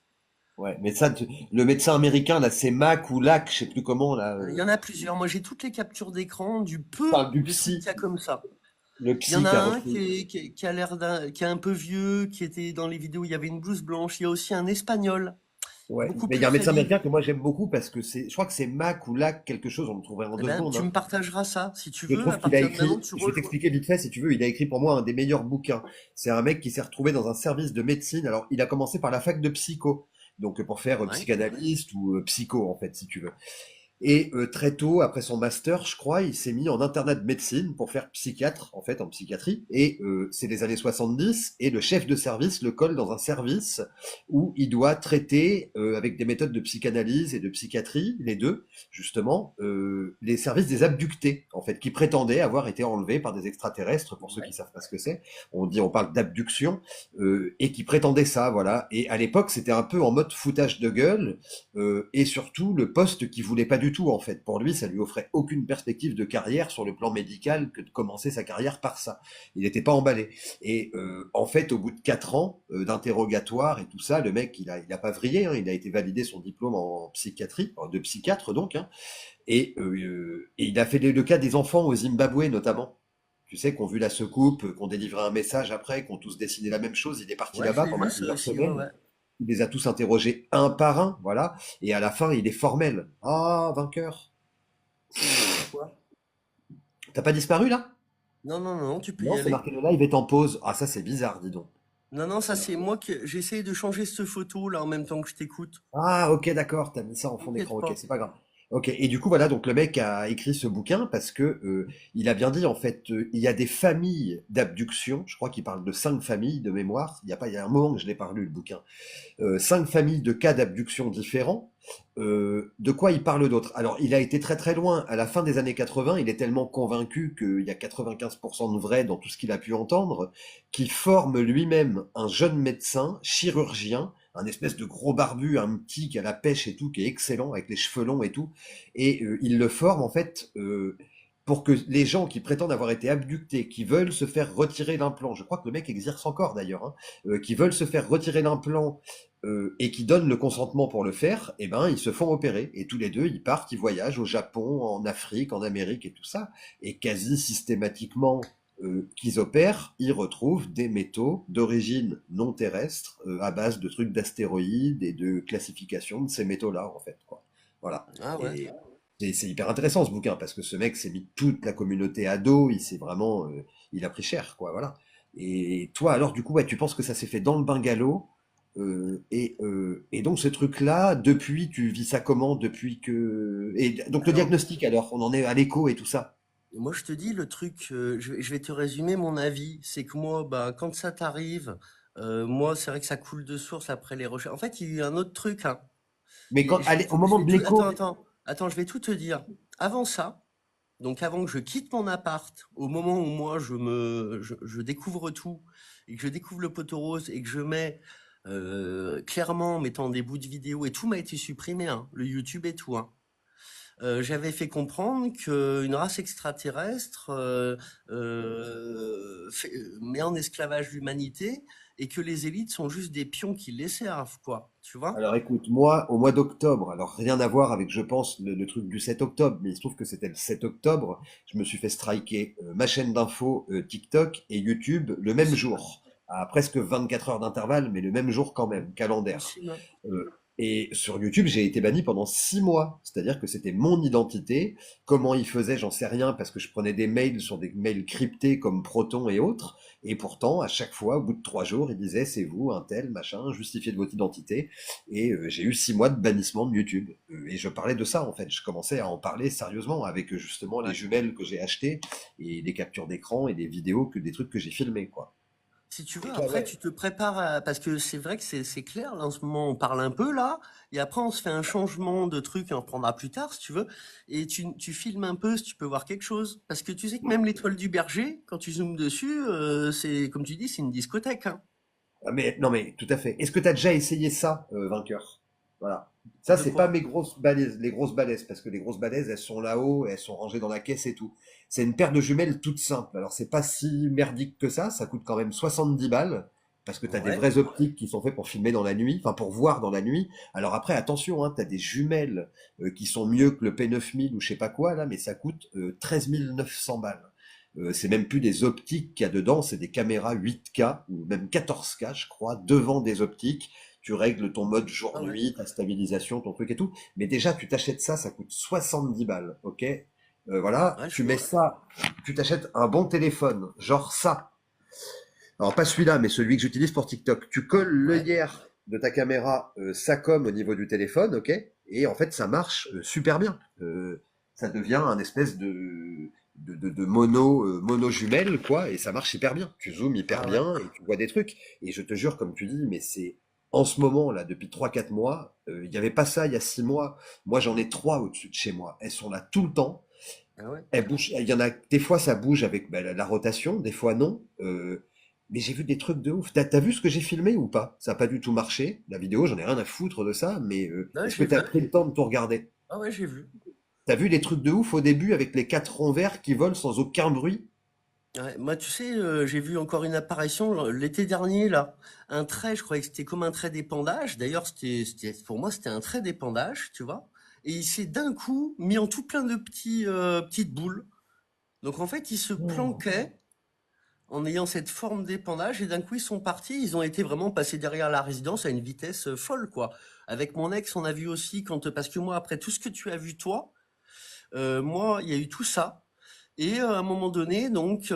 Ouais, mais ça, le médecin américain, là, c'est Mac ou Lac, je sais plus comment, là, Il y en a plusieurs. Moi, j'ai toutes les captures d'écran du peu parle du de trucs qu'il psy, y a comme ça. le Il y en psy a qui a un repris. qui a l'air qui est un peu vieux, qui était dans les vidéos, il y avait une blouse blanche. Il y a aussi un espagnol, Ouais, beaucoup mais il plus y a un médecin crédible. américain que moi j'aime beaucoup parce que je crois que c'est Mac ou Lac quelque chose, on le trouverait en Eh deux ben, secondes, tu hein. me partageras ça, si tu Je veux. À trouve qu'il a partir de maintenant, écrit, tu je vais rejoins. t'expliquer vite fait si tu veux, il a écrit pour moi un des meilleurs bouquins. C'est un mec qui s'est retrouvé dans un service de médecine. Alors, il a commencé par la fac de psycho, donc pour faire Ouais. psychanalyste ou psycho en fait, si tu veux. Et très tôt, après son master, je crois, il s'est mis en internat de médecine pour faire psychiatre, en fait, en psychiatrie. Et c'est les années 70, et le chef de service le colle dans un service où il doit traiter, avec des méthodes de psychanalyse et de psychiatrie, les deux, justement, les services des abductés, en fait, qui prétendaient avoir été enlevés par des extraterrestres, pour ceux qui Ouais. savent pas ce que c'est. On parle d'abduction, et qui prétendaient ça, voilà. Et à l'époque, c'était un peu en mode foutage de gueule, et surtout le poste qu'il voulait pas du tout en fait. Pour lui, ça lui offrait aucune perspective de carrière sur le plan médical que de commencer sa carrière par ça. Il n'était pas emballé. Et en fait, au bout de 4 ans d'interrogatoire et tout ça, le mec, il a pas vrillé. Hein, il a été validé son diplôme en psychiatrie, de psychiatre donc. Hein, et il a fait le cas des enfants au Zimbabwe notamment. Tu sais, qu'on vu la secoupe, qu'on délivrait un message après, qu'on tous dessiné la même chose. Il est parti Ouais, je là-bas l'ai pendant vu ça plusieurs aussi, ouais, semaines. ouais. Il les a tous interrogés un par un, voilà. Et à la fin, il est formel. Ah, vainqueur. Quoi? T'as pas disparu là? Non, non, non, tu peux y Non, c'est aller. marqué le live est en pause. Ah, ça, c'est bizarre, dis donc. Non, non, ça Alors, c'est moi qui j'ai essayé de changer cette photo là en même temps que je t'écoute. ah, ok, d'accord, t'as mis ça en fond T'inquiète d'écran, ok, pas. c'est pas grave. Ok, et du coup, voilà, donc le mec a écrit ce bouquin parce que il a bien dit, en fait, il y a des familles d'abduction, je crois qu'il parle de 5 familles de mémoire, il y a un moment que je l'ai pas lu, le bouquin, 5 familles de cas d'abduction différents. De quoi il parle d'autre? Alors, il a été très très loin. À la fin des années 80, il est tellement convaincu qu'il y a 95% de vrai dans tout ce qu'il a pu entendre, qu'il forme lui-même un jeune médecin, chirurgien, un espèce de gros barbu, un petit qui a la pêche et tout, qui est excellent, avec les cheveux longs et tout. Et il le forme en fait pour que les gens qui prétendent avoir été abductés, qui veulent se faire retirer l'implant, je crois que le mec exerce encore d'ailleurs, hein, qui veulent se faire retirer l'implant et qui donnent le consentement pour le faire, eh ben ils se font opérer et tous les deux ils partent, ils voyagent au Japon, en Afrique, en Amérique et tout ça, et quasi systématiquement qu'ils opèrent, ils retrouvent des métaux d'origine non terrestre à base de trucs d'astéroïdes et de classification de ces métaux-là en fait, quoi. Voilà. Ah ouais. Et c'est hyper intéressant ce bouquin parce que ce mec s'est mis toute la communauté à dos, il s'est vraiment, il a pris cher, quoi, voilà. Et toi, alors, du coup, ouais, tu penses que ça s'est fait dans le bungalow, et donc ce truc-là, depuis, tu vis ça comment, depuis que, et donc le Alors, diagnostic, alors, on en est à l'écho et tout ça. moi je te dis le truc, je vais te résumer mon avis, c'est que moi, bah, quand ça t'arrive, moi c'est vrai que ça coule de source après les recherches. En fait, il y a eu un autre truc, hein. Mais quand, allez, au Je moment vais de tout, l'écho, attends, je vais tout te dire. Avant ça, donc avant que je quitte mon appart, au moment où moi je découvre tout et que je découvre le poteau rose et que je mets clairement en mettant des bouts de vidéo et tout m'a été supprimé, hein, le YouTube et tout, hein. J'avais fait comprendre qu'une race extraterrestre met en esclavage l'humanité et que les élites sont juste des pions qui les servent, quoi. Tu vois? alors écoute, moi, au mois d'octobre, alors rien à voir avec, je pense, le truc du 7 octobre, mais il se trouve que c'était le 7 octobre, je me suis fait striker ma chaîne d'info TikTok et YouTube le même Possible, jour, à presque 24 heures d'intervalle, mais le même jour quand même, calendaire. possible. Et sur YouTube, j'ai été banni pendant 6 mois. C'est-à-dire que c'était mon identité. Comment ils faisaient, j'en sais rien, parce que je prenais des mails sur des mails cryptés comme Proton et autres. Et pourtant, à chaque fois, au bout de 3 jours, ils disaient c'est vous, un tel, machin, justifié de votre identité. Et j'ai eu 6 mois de bannissement de YouTube. Et je parlais de ça, en fait. Je commençais à en parler sérieusement avec justement les Ouais. jumelles que j'ai achetées et des captures d'écran et des vidéos, des trucs que j'ai filmés, quoi. Si tu Et veux, toi, après, ouais. tu te prépares parce que c'est vrai que c'est clair, là, en ce moment, on parle un peu, là, et après, on se fait un changement de truc, et on reprendra plus tard, si tu veux, et tu filmes un peu si tu peux voir quelque chose. Parce que tu sais que même l'étoile du berger, quand tu zoomes dessus, c'est, comme tu dis, c'est une discothèque, hein. Ah, mais non, mais tout à fait. Est-ce que tu as déjà essayé ça, vainqueur? Voilà. Ça, De c'est pas quoi? mes grosses balaises, les grosses balaises, parce que les grosses balaises, elles sont là-haut, elles sont rangées dans la caisse et tout. C'est une paire de jumelles toute simple. Alors, c'est pas si merdique que ça coûte quand même 70 balles, parce que tu as des Ouais. vraies optiques qui sont faites pour filmer dans la nuit, enfin pour voir dans la nuit. Alors après, attention, hein, tu as des jumelles qui sont mieux que le P9000 ou je sais pas quoi, là, mais ça coûte 13 900 balles. C'est même plus des optiques qu'il y a dedans, c'est des caméras 8K ou même 14K, je crois, devant des optiques. Tu règles ton mode Ah ouais. jour-nuit, ta stabilisation, ton truc et tout. Mais déjà, tu t'achètes ça, ça coûte 70 balles, ok? Voilà, Ouais, je tu mets vois. ça, tu t'achètes un bon téléphone, genre ça. Alors pas celui-là, mais celui que j'utilise pour TikTok. Tu colles Ouais. l'œillère de ta caméra Sacom au niveau du téléphone, ok? Et en fait, ça marche super bien. Ça devient un espèce de mono jumelle, quoi, et ça marche hyper bien. Tu zoomes hyper Ah ouais. bien et tu vois des trucs. Et je te jure, comme tu dis, mais c'est en ce moment, là, depuis 3 4 mois, il n'y avait pas ça il y a 6 mois. Moi, j'en ai 3 au-dessus de chez moi. Elles sont là tout le temps. Ah ouais. Elles bougent. Il y en a des fois, ça bouge avec la rotation, des fois non. Mais j'ai vu des trucs de ouf. T'as vu ce que j'ai filmé ou pas? Ça a pas du tout marché. La vidéo, j'en ai rien à foutre de ça, mais Ouais, est-ce que j'ai t'as vu. pris le temps de tout regarder? Ah ouais, j'ai vu. T'as vu les trucs de ouf au début avec les 4 ronds verts qui volent sans aucun bruit? Ouais, moi, tu sais, j'ai vu encore une apparition l'été dernier, là. Un trait, je croyais que c'était comme un trait d'épandage. D'ailleurs, pour moi, c'était un trait d'épandage, tu vois. Et il s'est d'un coup mis en tout plein de petites boules. Donc, en fait, ils se Oh. planquaient en ayant cette forme d'épandage. Et d'un coup, ils sont partis. Ils ont été vraiment passés derrière la résidence à une vitesse folle, quoi. Avec mon ex, on a vu aussi parce que moi, après tout ce que tu as vu, toi, moi, il y a eu tout ça. Et à un moment donné, donc,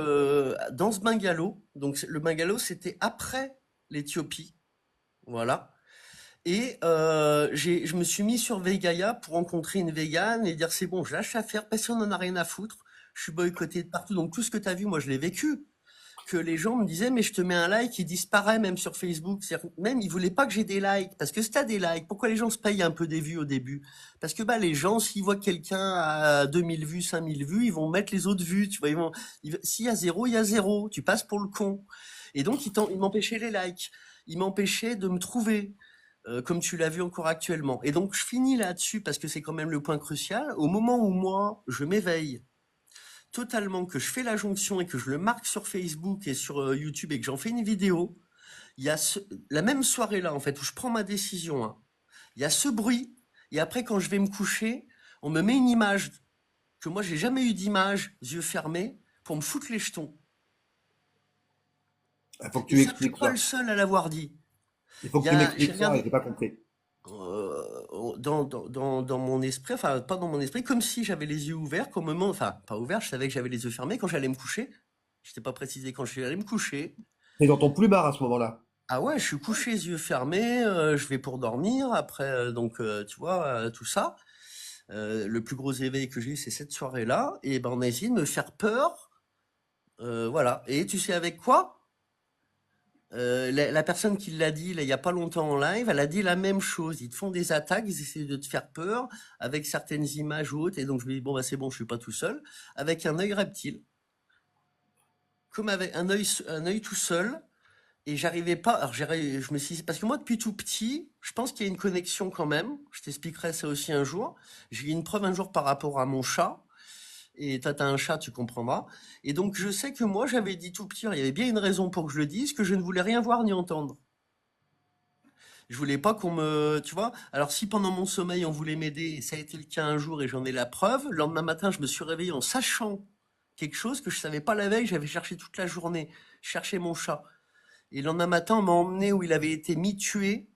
dans ce bungalow, donc le bungalow, c'était après l'Éthiopie, voilà. Et je me suis mis sur Vegaia pour rencontrer une végane et dire c'est bon, je lâche l'affaire, personne n'en a rien à foutre. Je suis boycotté de partout, donc tout ce que tu as vu, moi je l'ai vécu. Que les gens me disaient mais je te mets un like, il disparaît même sur Facebook. C'est-à-dire, même ils voulaient pas que j'ai des likes parce que si t'as des likes, pourquoi les gens se payent un peu des vues au début? Parce que bah les gens s'ils voient quelqu'un à 2000 vues, 5000 vues, ils vont mettre les autres vues. Tu vois, s'il y a zéro, il y a zéro. Tu passes pour le con. Et donc ils m'empêchaient les likes, ils m'empêchaient de me trouver. Comme tu l'as vu encore actuellement. Et donc je finis là-dessus parce que c'est quand même le point crucial. Au moment où moi je m'éveille totalement, que je fais la jonction et que je le marque sur Facebook et sur YouTube et que j'en fais une vidéo, il y a la même soirée là en fait où je prends ma décision, hein, il y a ce bruit et après quand je vais me coucher, on me met une image que moi j'ai jamais eu d'image, yeux fermés, pour me foutre les jetons. Il faut que Et tu ça, je suis m'expliques pas le ça. seul à l'avoir dit. Il faut Il que y tu a, j'ai m'expliques ça, et regardé j'ai pas compris. dans mon esprit, enfin pas dans mon esprit, comme si j'avais les yeux ouverts, qu'au moment, enfin pas ouverts, je savais que j'avais les yeux fermés quand j'allais me coucher. Je t'ai pas précisé quand je suis allé me coucher. T'es dans ton plumard à ce moment-là. Ah ouais, je suis couché les yeux fermés, je vais pour dormir après, donc tu vois, tout ça. Le plus gros éveil que j'ai eu, c'est cette soirée-là et ben, on a essayé de me faire peur, voilà. Et tu sais avec quoi? La personne qui l'a dit là, il y a pas longtemps en live, elle a dit la même chose. Ils te font des attaques, ils essaient de te faire peur avec certaines images ou autres et donc je me dis: «Bon, bah, c'est bon, je suis pas tout seul», avec un œil reptile, comme avec un œil tout seul. Et j'arrivais pas. Alors je me suis dit, parce que moi depuis tout petit, je pense qu'il y a une connexion quand même. Je t'expliquerai ça aussi un jour. J'ai eu une preuve un jour par rapport à mon chat. Et toi, t'as un chat, tu comprendras. Et donc je sais que moi j'avais dit tout petit, il y avait bien une raison pour que je le dise, que je ne voulais rien voir ni entendre. Je voulais pas qu'on me, tu vois. Alors si pendant mon sommeil on voulait m'aider, et ça a été le cas un jour et j'en ai la preuve, le lendemain matin je me suis réveillé en sachant quelque chose que je savais pas la veille, j'avais cherché toute la journée, chercher mon chat. Et le lendemain matin, on m'a emmené où il avait été mi-tué,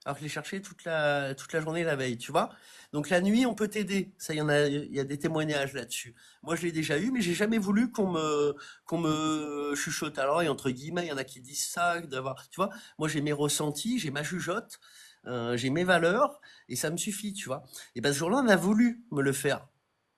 alors que je l'ai cherché toute la journée la veille, tu vois. Donc la nuit, on peut t'aider. Ça, il y a des témoignages là-dessus. Moi, je l'ai déjà eu, mais j'ai jamais voulu qu'on me chuchote à l'oreille, entre guillemets. Il y en a qui disent ça, d'avoir, tu vois. Moi, j'ai mes ressentis, j'ai ma jugeote, j'ai mes valeurs, et ça me suffit, tu vois. Et ben, ce jour-là, on a voulu me le faire.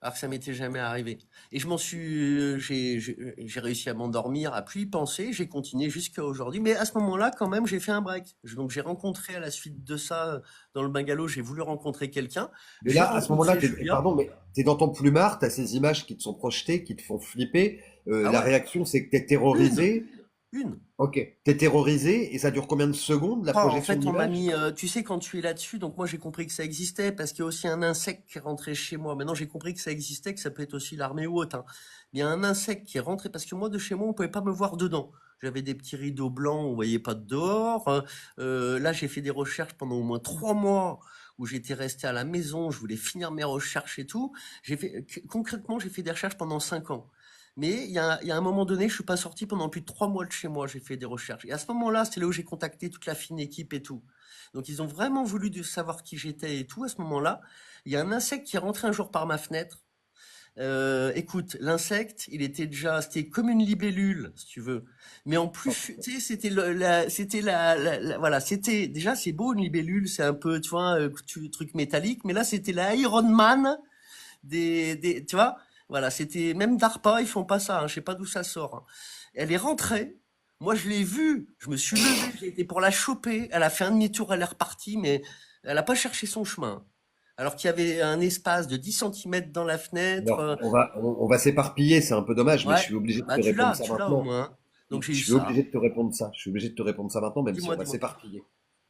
Alors que ça m'était jamais arrivé. Et j'ai réussi à m'endormir, à plus y penser. J'ai continué jusqu'à aujourd'hui. Mais à ce moment-là, quand même, j'ai fait un break. Donc, j'ai rencontré à la suite de ça, dans le bungalow, j'ai voulu rencontrer quelqu'un. Mais J'ai là, à ce moment-là, rencontré Julia. pardon, mais t'es dans ton plumard, t'as ces images qui te sont projetées, qui te font flipper. Ah La ouais, réaction, c'est que t'es une, terrorisé. une. Ok. T'es terrorisé et ça dure combien de secondes, la En projection fait, on m'a d'images? mis, tu sais, quand tu es là-dessus, donc moi j'ai compris que ça existait parce qu'il y a aussi un insecte qui est rentré chez moi. Maintenant, j'ai compris que ça existait, que ça peut être aussi l'armée ou autre, hein. Il y a un insecte qui est rentré parce que moi, de chez moi, on pouvait pas me voir dedans. J'avais des petits rideaux blancs, on voyait pas de dehors. Là, j'ai fait des recherches pendant au moins 3 mois où j'étais resté à la maison. Je voulais finir mes recherches et tout. Concrètement, j'ai fait des recherches pendant 5 ans. Mais il y a un moment donné, je suis pas sorti pendant plus de 3 mois de chez moi. J'ai fait des recherches. Et à ce moment-là, c'est là où j'ai contacté toute la fine équipe et tout. Donc ils ont vraiment voulu savoir qui j'étais et tout. À ce moment-là, il y a un insecte qui est rentré un jour par ma fenêtre. Écoute, l'insecte, c'était comme une libellule, si tu veux. Mais en plus, tu sais, voilà, déjà, c'est beau une libellule, c'est un peu, tu vois, truc métallique. Mais là, c'était la Iron Man tu vois, voilà, c'était même DARPA, ils font pas ça, hein, je sais pas d'où ça sort, hein. Elle est rentrée, moi je l'ai vue, je me suis levé, j'ai été pour la choper, elle a fait un demi-tour, elle est repartie, mais elle a pas cherché son chemin. Alors qu'il y avait un espace de 10 centimètres dans la fenêtre, Alors, on va s'éparpiller, c'est un peu dommage, mais je ouais, suis obligé de bah te répondre ça tu l'as au maintenant. moins, hein. Donc j'ai Je eu suis obligé ça. de te répondre ça. Je suis obligé de te répondre ça maintenant, même si Dis-moi, on va dis-moi. s'éparpiller.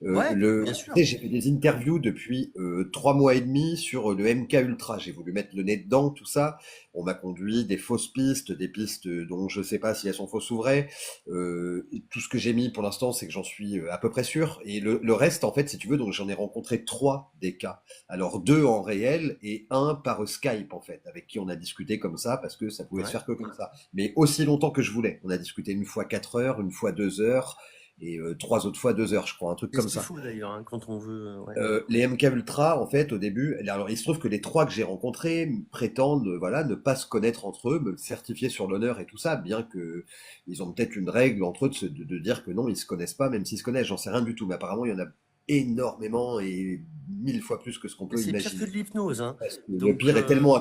Ouais, bien Tu sûr. sais, j'ai fait des interviews depuis 3 mois et demi sur le MK Ultra. J'ai voulu mettre le nez dedans, tout ça. On m'a conduit des fausses pistes, des pistes dont je sais pas si elles sont fausses ou vraies. Et tout ce que j'ai mis pour l'instant, c'est que j'en suis à peu près sûr. Et le reste, en fait, si tu veux, donc j'en ai rencontré 3 des cas. Alors 2 en réel et un par Skype, en fait, avec qui on a discuté comme ça parce que ça pouvait se Ouais. faire que comme ça. Mais aussi longtemps que je voulais. On a discuté une fois 4 heures, une fois 2 heures. et 3 autres fois 2 heures, je crois, un truc C'est ce comme qu'il ça. faut d'ailleurs, hein, quand on veut. Ouais. Les MK Ultra, en fait, au début, alors il se trouve que les trois que j'ai rencontrés prétendent, voilà, ne pas se connaître entre eux, me le certifier sur l'honneur et tout ça, bien que ils ont peut-être une règle entre eux de dire que non, ils se connaissent pas, même s'ils se connaissent, j'en sais rien du tout. Mais apparemment, il y en a énormément et 1000 fois plus que ce qu'on Mais peut c'est pire que imaginer. de l'hypnose, hein. Parce que Donc, le pire est tellement à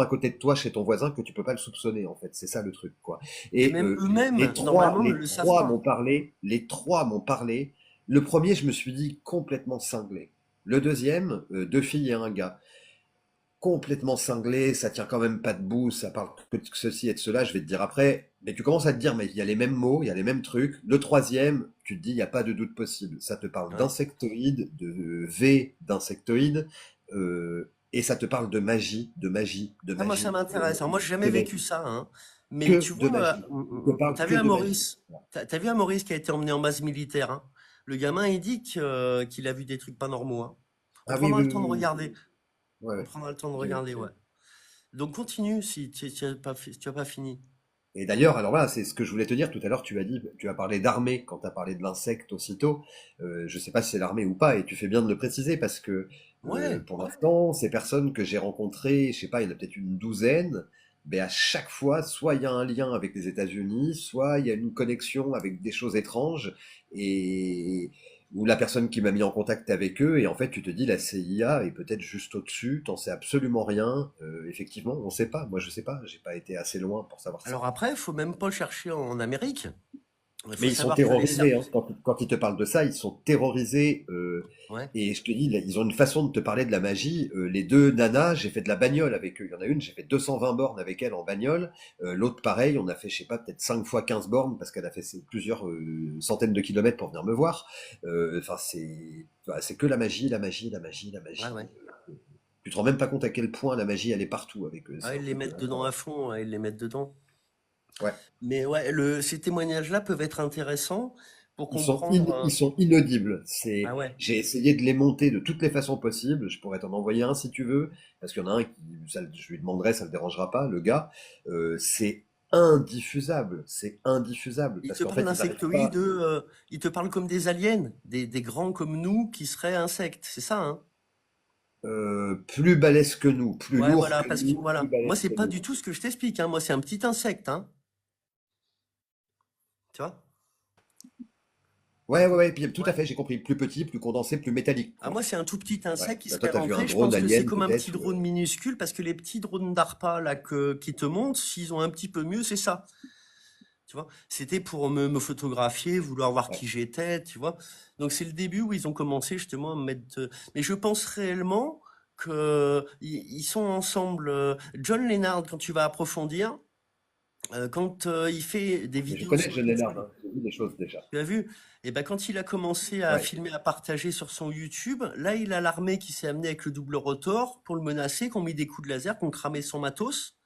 côté de toi chez ton voisin que tu peux pas le soupçonner, en fait. C'est ça le truc, quoi. et Et même eux-mêmes, normalement, ne les le savent trois m'ont pas. parlé, les trois m'ont parlé. Le premier, je me suis dit complètement cinglé. Le deuxième, deux filles et un gars. Complètement cinglé, ça tient quand même pas debout, ça parle que de ceci et de cela, je vais te dire après. Mais tu commences à te dire, mais il y a les mêmes mots, il y a les mêmes trucs. Le troisième, tu te dis, il n'y a pas de doute possible. Ça te parle Ouais. d'insectoïdes, de V d'insectoïdes, et ça te parle de magie, de magie, de Ah, moi, ça magie, de m'intéresse. Alors, moi, magie, j'ai jamais de vécu magie. ça, hein. Mais Que tu de vois, magie. Il te parle t'as vu que un de magie. Maurice, t'as vu un Maurice qui a été emmené en base militaire, hein. Le gamin, il dit qu'il a vu des trucs pas normaux, hein. On Ah oui, prendra oui, le oui, temps de oui. regarder. Ouais, On ouais. prendra le temps de J'ai- regarder, ouais. Donc, continue si tu as pas, tu as pas fini. Et d'ailleurs, alors là, c'est ce que je voulais te dire tout à l'heure. Tu as dit, tu as parlé d'armée quand tu as parlé de l'insecte aussitôt. Je sais pas si c'est l'armée ou pas, et tu fais bien de le préciser parce que Ouais. pour l'instant, ces personnes que j'ai rencontrées, je sais pas, il y en a peut-être une douzaine. Ben à chaque fois, soit il y a un lien avec les États-Unis, soit il y a une connexion avec des choses étranges, et ou la personne qui m'a mis en contact avec eux, et en fait, tu te dis la CIA est peut-être juste au-dessus, t'en sais absolument rien. Effectivement, on sait pas. Moi, je sais pas. J'ai pas été assez loin pour savoir ça. Alors après, il faut même pas chercher en Amérique. Il Mais faut ils sont savoir que les terrorisés, hein. services. Quand ils te parlent de ça, ils sont terrorisés. Ouais. Et je te dis, là, ils ont une façon de te parler de la magie. Les deux nanas, j'ai fait de la bagnole avec eux. Il y en a une, j'ai fait 220 bornes avec elle en bagnole. L'autre, pareil, on a fait, je sais pas, peut-être 5 fois 15 bornes parce qu'elle a fait plusieurs centaines de kilomètres pour venir me voir. Enfin, c'est que la magie, la magie, la magie, la Ouais, magie. ouais. Tu te rends même pas compte à quel point la magie, elle est partout avec eux. Ah, C'est un ils les truc mettent dedans à incroyable. fond, ouais, ils les mettent dedans. Ouais. Mais ouais, ces témoignages-là peuvent être intéressants pour Ils comprendre. sont inaudibles. Ah ouais. J'ai essayé de les monter de toutes les façons possibles. Je pourrais t'en envoyer un si tu veux, parce qu'il y en a un je lui demanderai, ça le dérangera pas, le gars. C'est indiffusable, Ils parce te qu'en parlent fait, ils n'arrivent d'insectoïdes, pas. ils te parlent comme des aliens, des grands comme nous qui seraient insectes, c'est ça, hein? Plus balèzes que nous, plus Ouais, lourds voilà, que parce que nous, plus voilà. Moi, balèzes c'est que pas nous. du tout ce que je t'explique, hein. Moi, c'est un petit insecte, hein. Tu vois? Ouais, ouais, ouais. Puis, tout à Ouais. fait, j'ai compris. Plus petit, plus condensé, plus métallique, Ah, moi, quoi. c'est un tout petit Ouais. insecte qui Bah, toi, serait t'as vu un rentré. Je drone pense que c'est alien, comme un petit peut-être. drone minuscule, parce que les petits drones d'ARPA là qui te montent, s'ils ont un petit peu mieux, c'est ça. Tu vois? C'était pour me photographier, vouloir voir Ouais. qui j'étais, tu vois? Donc c'est le début où ils ont commencé justement à me mettre. Mais je pense réellement que ils sont ensemble. John Lennard, quand tu vas approfondir, quand il fait des Mais je vidéos connais sur John Lennard, YouTube. hein. J'ai vu des choses déjà. Tu as vu? Et ben quand il a commencé à Ouais. filmer, à partager sur son YouTube, là il a l'armée qui s'est amenée avec le double rotor pour le menacer, qui ont mis des coups de laser, qui ont cramé son matos.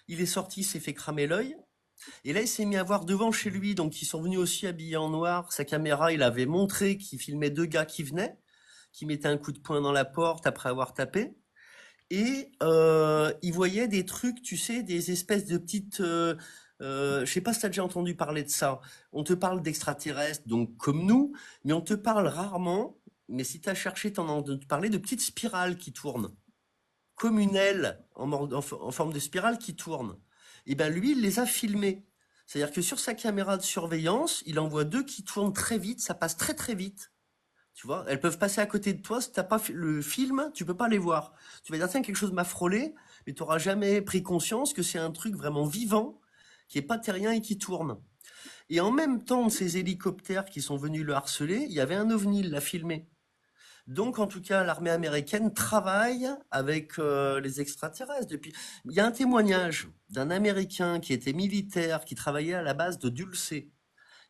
Il est sorti, il s'est fait cramer l'œil. Et là il s'est mis à voir devant chez lui, donc ils sont venus aussi habillés en noir. Sa caméra, il avait montré qu'il filmait deux gars qui venaient, qui mettaient un coup de poing dans la porte après avoir tapé. Et il voyait des trucs, tu sais, des espèces de petites. Je sais pas si tu as déjà entendu parler de ça. On te parle d'extraterrestres, donc comme nous, mais on te parle rarement. Mais si tu as cherché, t'en as entendu parler de petites spirales qui tournent, comme une aile en forme de spirale qui tourne. Et ben lui, il les a filmés. C'est-à-dire que sur sa caméra de surveillance, il en voit deux qui tournent très vite, ça passe très très vite. Tu vois, elles peuvent passer à côté de toi. Si t'as pas le film, tu peux pas les voir. Tu vas dire, tiens, quelque chose m'a frôlé, mais tu n'auras jamais pris conscience que c'est un truc vraiment vivant, qui est pas terrien et qui tourne. Et en même temps de ces hélicoptères qui sont venus le harceler, il y avait un ovni, il l'a filmé. Donc, en tout cas, l'armée américaine travaille avec les extraterrestres. Depuis, il y a un témoignage d'un Américain qui était militaire, qui travaillait à la base de Dulce.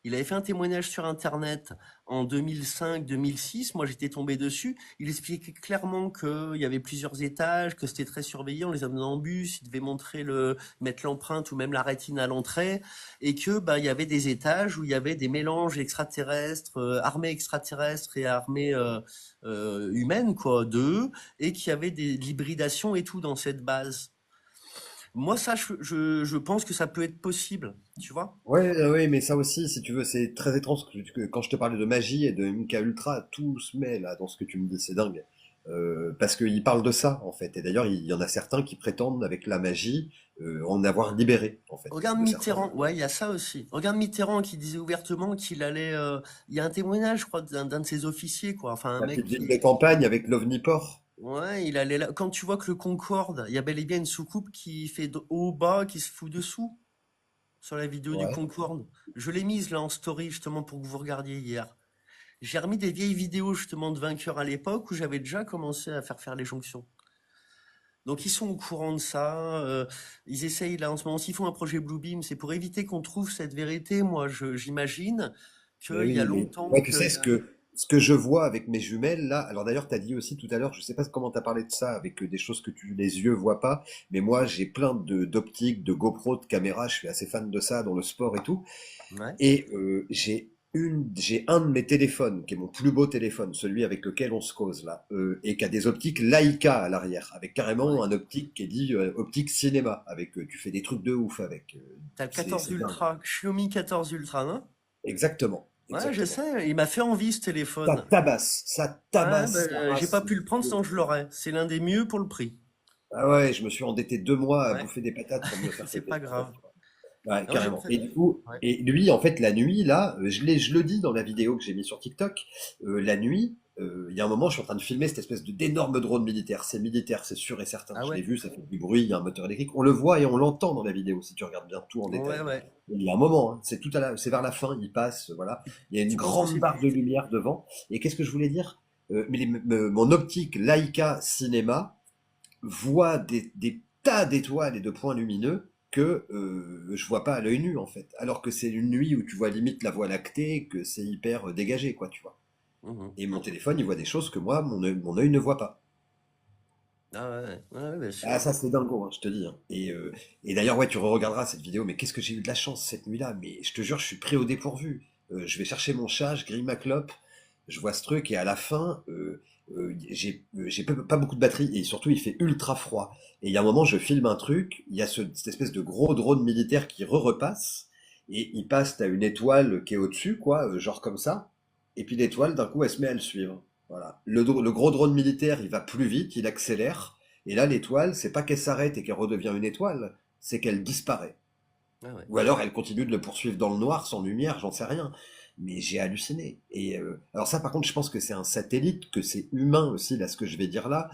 Il avait fait un témoignage sur Internet en 2005-2006. Moi, j'étais tombé dessus. Il expliquait clairement qu'il y avait plusieurs étages, que c'était très surveillé. On les amenait en bus. Il devait mettre l'empreinte ou même la rétine à l'entrée. Et que, bah, il y avait des étages où il y avait des mélanges extraterrestres, armées extraterrestres et armées humaines, quoi, d'eux. Et qu'il y avait de l'hybridation et tout dans cette base. Moi, ça, je pense que ça peut être possible, tu vois? Ouais, ouais, mais ça aussi, si tu veux, c'est très étrange quand je te parlais de magie et de MK Ultra, tout se met là dans ce que tu me dis, c'est dingue. Parce qu'il parle de ça, en fait. Et d'ailleurs, il y en a certains qui prétendent, avec la magie, en avoir libéré, en fait, Regarde de certains. Mitterrand, ouais, il y a ça aussi. Regarde Mitterrand qui disait ouvertement qu'il allait. Il y a un témoignage, je crois, d'un de ses officiers, quoi. Enfin, un La mec petite ville qui. de campagne avec l'OVNIPOR. Ouais, il allait là. Quand tu vois que le Concorde, il y a bel et bien une soucoupe qui fait haut bas, qui se fout dessous sur la vidéo du Ouais. Concorde. Je l'ai mise là en story justement pour que vous regardiez hier. J'ai remis des vieilles vidéos justement de vainqueurs à l'époque où j'avais déjà commencé à faire les jonctions. Donc ils sont au courant de ça. Ils essayent là en ce moment, s'ils font un projet Bluebeam, c'est pour éviter qu'on trouve cette vérité. Moi, j'imagine Mais qu'il y a oui, mais longtemps ouais, tu que. sais ce que je vois avec mes jumelles là. Alors d'ailleurs, tu as dit aussi tout à l'heure, je sais pas comment tu as parlé de ça avec des choses que les yeux voient pas, mais moi j'ai plein de d'optiques, de GoPro, de caméras, je suis assez fan de ça dans le sport et tout. Ouais. Et j'ai un de mes téléphones qui est mon plus beau téléphone, celui avec lequel on se cause là, et qui a des optiques Leica à l'arrière, avec carrément Ouais. un optique qui est dit optique cinéma, avec tu fais des trucs de ouf avec. T'as le C'est 14 c'est dingue. Ultra, Xiaomi 14 Ultra, non? Exactement, Ouais, je exactement. sais. Il m'a fait envie ce téléphone. Ça Ouais, tabasse sa ben, j'ai pas race. pu le prendre sans que je l'aurais. C'est l'un des mieux pour le prix. Ah ouais, je me suis endetté 2 mois à Ouais, bouffer des patates pour me le faire c'est péter. pas grave. Ouais, Non, je carrément. préfère. Et du coup, Ouais. et lui, en fait, la nuit, là, je le dis dans la vidéo que j'ai mis sur TikTok, la nuit, il y a un moment, je suis en train de filmer cette espèce d'énorme drone militaire. C'est militaire, c'est sûr et certain. Ah Je l'ai ouais. vu, ça fait du bruit, il y a un moteur électrique. On le voit et on l'entend dans la vidéo, si tu regardes bien tout en Ouais, détail. ouais. Il y a un moment, hein, c'est c'est vers la fin, il passe, voilà. Tu, Il y a une tu penses que grande c'est barre de plus. lumière devant. Et qu'est-ce que je voulais dire? Mon optique Leica Cinema voit des tas d'étoiles et de points lumineux que je vois pas à l'œil nu en fait. Alors que c'est une nuit où tu vois limite la voie lactée, que c'est hyper dégagé quoi, tu vois. Mhm. Et mon téléphone, il voit des choses que moi, mon œil ne voit pas. Ah ouais, ouais, ouais, bien Ah sûr. ça c'est dingo, hein, je te dis, hein. Et d'ailleurs ouais, tu re-regarderas cette vidéo, mais qu'est-ce que j'ai eu de la chance cette nuit-là, mais je te jure, je suis pris au dépourvu. Je vais chercher mon chat, je grille ma clope, je vois ce truc et à la fin, j'ai pas beaucoup de batterie et surtout il fait ultra froid. Et il y a un moment, je filme un truc, il y a cette espèce de gros drone militaire qui repasse et il passe à une étoile qui est au-dessus, quoi, genre comme ça. Et puis l'étoile, d'un coup, elle se met à le suivre. Voilà. Le gros drone militaire, il va plus vite, il accélère. Et là, l'étoile, c'est pas qu'elle s'arrête et qu'elle redevient une étoile, c'est qu'elle disparaît. Ah ouais. Ou alors elle continue de le poursuivre dans le noir, sans lumière, j'en sais rien. Mais j'ai halluciné. Et alors ça, par contre, je pense que c'est un satellite, que c'est humain aussi, là, ce que je vais dire là.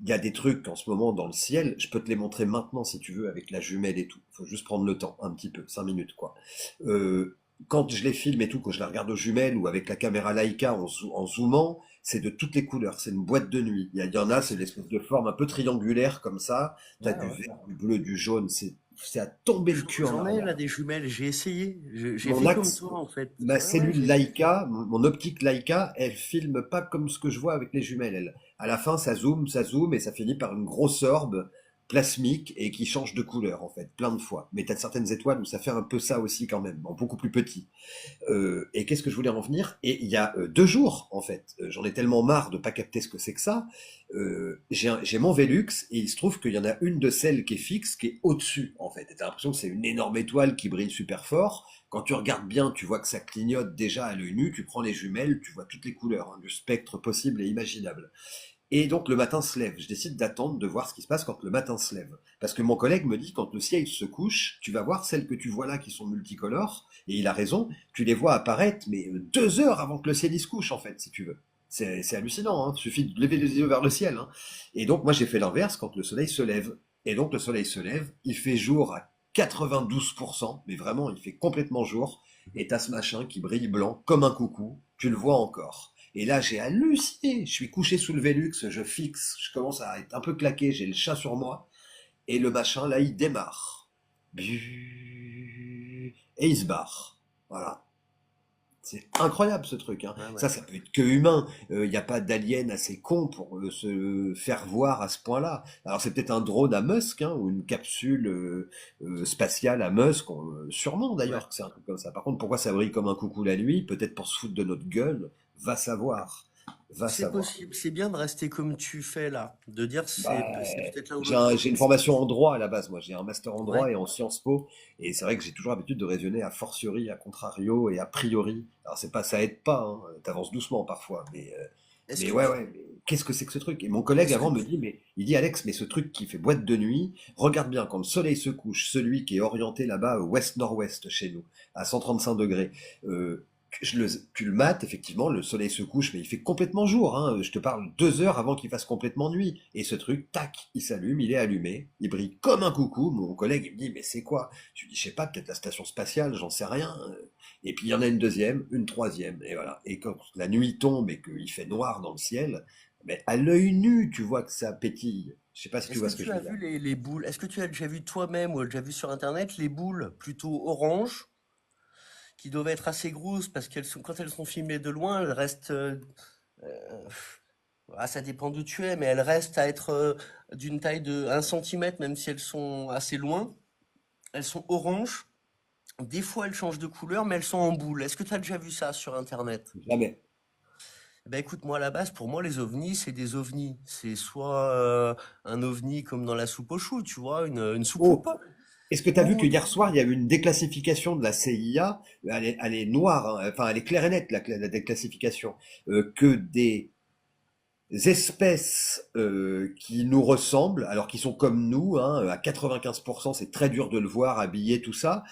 Il y a des trucs en ce moment dans le ciel, je peux te les montrer maintenant si tu veux, avec la jumelle et tout. Faut juste prendre le temps, un petit peu, 5 minutes, quoi. Euh, Quand je les filme et tout, quand je les regarde aux jumelles ou avec la caméra Leica en zoomant, c'est de toutes les couleurs. C'est une boîte de nuit. Il y en a, c'est l'espèce de forme un peu triangulaire comme ça. T'as Ouais, du ouais. vert, du bleu, du jaune. C'est à tomber le cul en J'en ai là arrière. des jumelles, j'ai essayé. J'ai Mon fait comme axe, toi en fait. ma Ouais, ouais, cellule j'ai essayé. Leica, mon optique Leica, elle filme pas comme ce que je vois avec les jumelles. Elle. À la fin, ça zoome et ça finit par une grosse orbe plasmique et qui change de couleur en fait, plein de fois. Mais t'as certaines étoiles où ça fait un peu ça aussi quand même, en beaucoup plus petit. Et qu'est-ce que je voulais en venir? Et il y a 2 jours, en fait, j'en ai tellement marre de pas capter ce que c'est que ça. J'ai mon Velux et il se trouve qu'il y en a une de celles qui est fixe, qui est au-dessus, en fait. Et t'as l'impression que c'est une énorme étoile qui brille super fort. Quand tu regardes bien, tu vois que ça clignote déjà à l'œil nu. Tu prends les jumelles, tu vois toutes les couleurs, hein, du spectre possible et imaginable. Et donc le matin se lève. Je décide d'attendre de voir ce qui se passe quand le matin se lève. Parce que mon collègue me dit quand le ciel se couche, tu vas voir celles que tu vois là qui sont multicolores. Et il a raison, tu les vois apparaître, mais 2 heures avant que le ciel il se couche en fait, si tu veux. C'est hallucinant, hein. Il suffit de lever les yeux vers le ciel, hein. Et donc moi j'ai fait l'inverse quand le soleil se lève. Et donc le soleil se lève, il fait jour à 92%, mais vraiment il fait complètement jour. Et t'as ce machin qui brille blanc comme un coucou, tu le vois encore. Et là, j'ai halluciné. Je suis couché sous le Velux, je fixe, je commence à être un peu claqué, j'ai le chat sur moi. Et le machin, là, il démarre. Et il se barre. Voilà. C'est incroyable ce truc, hein. Ouais, ouais. Ça peut être que humain. Il n'y a pas d'alien assez con pour se faire voir à ce point-là. Alors c'est peut-être un drone à Musk, hein, ou une capsule spatiale à Musk, sûrement Ouais. d'ailleurs que c'est un truc comme ça. Par contre, pourquoi ça brille comme un coucou la nuit? Peut-être pour se foutre de notre gueule, va savoir. Va C'est savoir. possible, c'est bien de rester comme tu fais là, de dire Bah, c'est peut-être l'un ou j'ai l'autre. j'ai une formation en droit à la base, moi. J'ai un master en droit Ouais. et en Sciences Po. Et c'est vrai que j'ai toujours l'habitude de raisonner a fortiori, a contrario et a priori. Alors, c'est pas, ça aide pas, hein. T'avances doucement parfois. Est-ce Mais que ouais, tu, ouais. Mais qu'est-ce que c'est que ce truc? Et mon collègue est-ce que avant me tu, dit, mais il dit, Alex, mais ce truc qui fait boîte de nuit, regarde bien quand le soleil se couche, celui qui est orienté là-bas, ouest-nord-ouest chez nous, à 135 degrés. euh, tu le mates, effectivement, le soleil se couche, mais il fait complètement jour, hein. Je te parle 2 heures avant qu'il fasse complètement nuit. Et ce truc, tac, il s'allume, il est allumé, il brille comme un coucou. Mon collègue, il me dit, mais c'est quoi? Je lui dis, je sais pas, peut-être la station spatiale, j'en sais rien. Et puis il y en a une deuxième, une troisième, et voilà. Et quand la nuit tombe et qu'il fait noir dans le ciel, mais à l'œil nu, tu vois que ça pétille. Je sais pas si tu est-ce vois que ce que tu je as veux dire. vu les boules? Est-ce que tu as déjà vu toi-même ou déjà vu sur Internet les boules plutôt oranges qui doivent être assez grosses parce qu'elles sont, quand elles sont filmées de loin, elles restent, euh, ça dépend d'où tu es, mais elles restent à être d'une taille de 1 centimètre, même si elles sont assez loin. Elles sont oranges. Des fois, elles changent de couleur, mais elles sont en boule. Est-ce que tu as déjà vu ça sur Internet? Jamais. Eh ben écoute, moi à la base, pour moi, les ovnis, c'est des ovnis. C'est soit un ovni comme dans la soupe aux choux, tu vois, une soucoupe, Oh, est-ce que tu as vu que ou hier soir, il y a eu une déclassification de la CIA? Elle est noire, hein, enfin, elle est claire et nette, la déclassification. Que des espèces qui nous ressemblent, alors qu'ils sont comme nous, hein, à 95%, c'est très dur de le voir habillé, tout ça.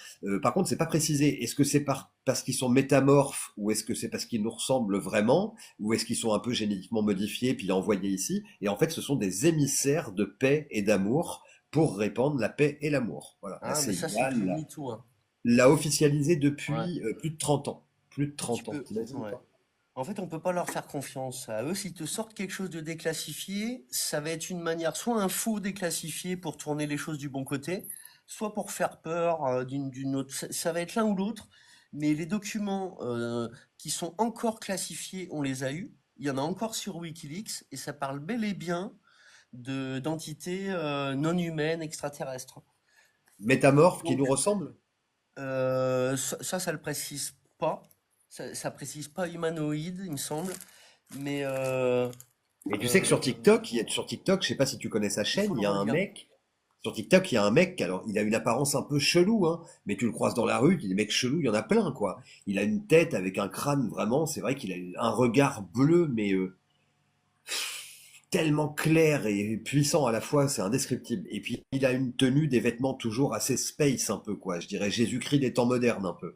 Par contre, c'est pas précisé. Est-ce que c'est parce qu'ils sont métamorphes, ou est-ce que c'est parce qu'ils nous ressemblent vraiment, ou est-ce qu'ils sont un peu génétiquement modifiés puis envoyés ici? Et en fait, ce sont des émissaires de paix et d'amour pour répandre la paix et l'amour. Voilà, la ah, mais ça, c'est CIA du mytho, hein. l'a officialisé Ouais, depuis plus de 30 ans. Plus de tu 30 ans, peux. t'imagines Ouais. pas? En fait, on peut pas leur faire confiance à eux. S'ils te sortent quelque chose de déclassifié, ça va être une manière, soit un faux déclassifié pour tourner les choses du bon côté, soit pour faire peur d'une autre. Ça va être l'un ou l'autre. Mais les documents qui sont encore classifiés, on les a eus. Il y en a encore sur Wikileaks et ça parle bel et bien de d'entités non humaines extraterrestres. Métamorphes qui Donc, nous ressemblent? ça le précise pas. Ça précise pas humanoïde, il me semble. Mais Et tu sais que euh, sur TikTok, je sais pas si tu connais sa il faut chaîne, le il y a un relire. mec, sur TikTok, il y a un mec, alors il a une apparence un peu chelou, hein, mais tu le croises dans la rue, des mecs chelous, il y en a plein, quoi. Il a une tête avec un crâne, vraiment, c'est vrai qu'il a un regard bleu, mais tellement clair et puissant à la fois, c'est indescriptible. Et puis il a une tenue, des vêtements toujours assez space un peu, quoi. Je dirais Jésus-Christ des temps modernes un peu.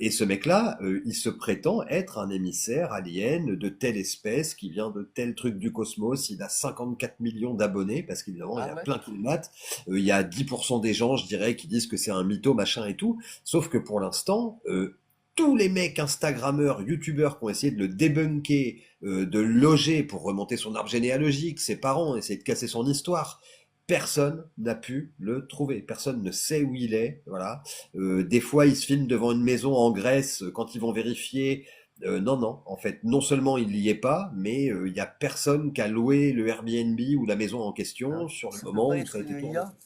Et ce mec-là, il se prétend être un émissaire alien de telle espèce qui vient de tel truc du cosmos. Il a 54 millions d'abonnés parce qu'évidemment il y Ah a ouais? plein qui le matent. Il y a 10% des gens, je dirais, qui disent que c'est un mytho, machin et tout. Sauf que pour l'instant, tous les mecs Instagrammeurs, YouTubeurs qui ont essayé de le débunker, de le loger pour remonter son arbre généalogique, ses parents, essayer de casser son histoire. Personne n'a pu le trouver. Personne ne sait où il est. Voilà. Des fois, ils se filment devant une maison en Grèce quand ils vont vérifier. Non, non. En fait, non seulement il n'y est pas, mais il y a personne qui a loué le Airbnb ou la maison en question Hein? sur le Ça peut moment pas où ça être a une été tourné. IA?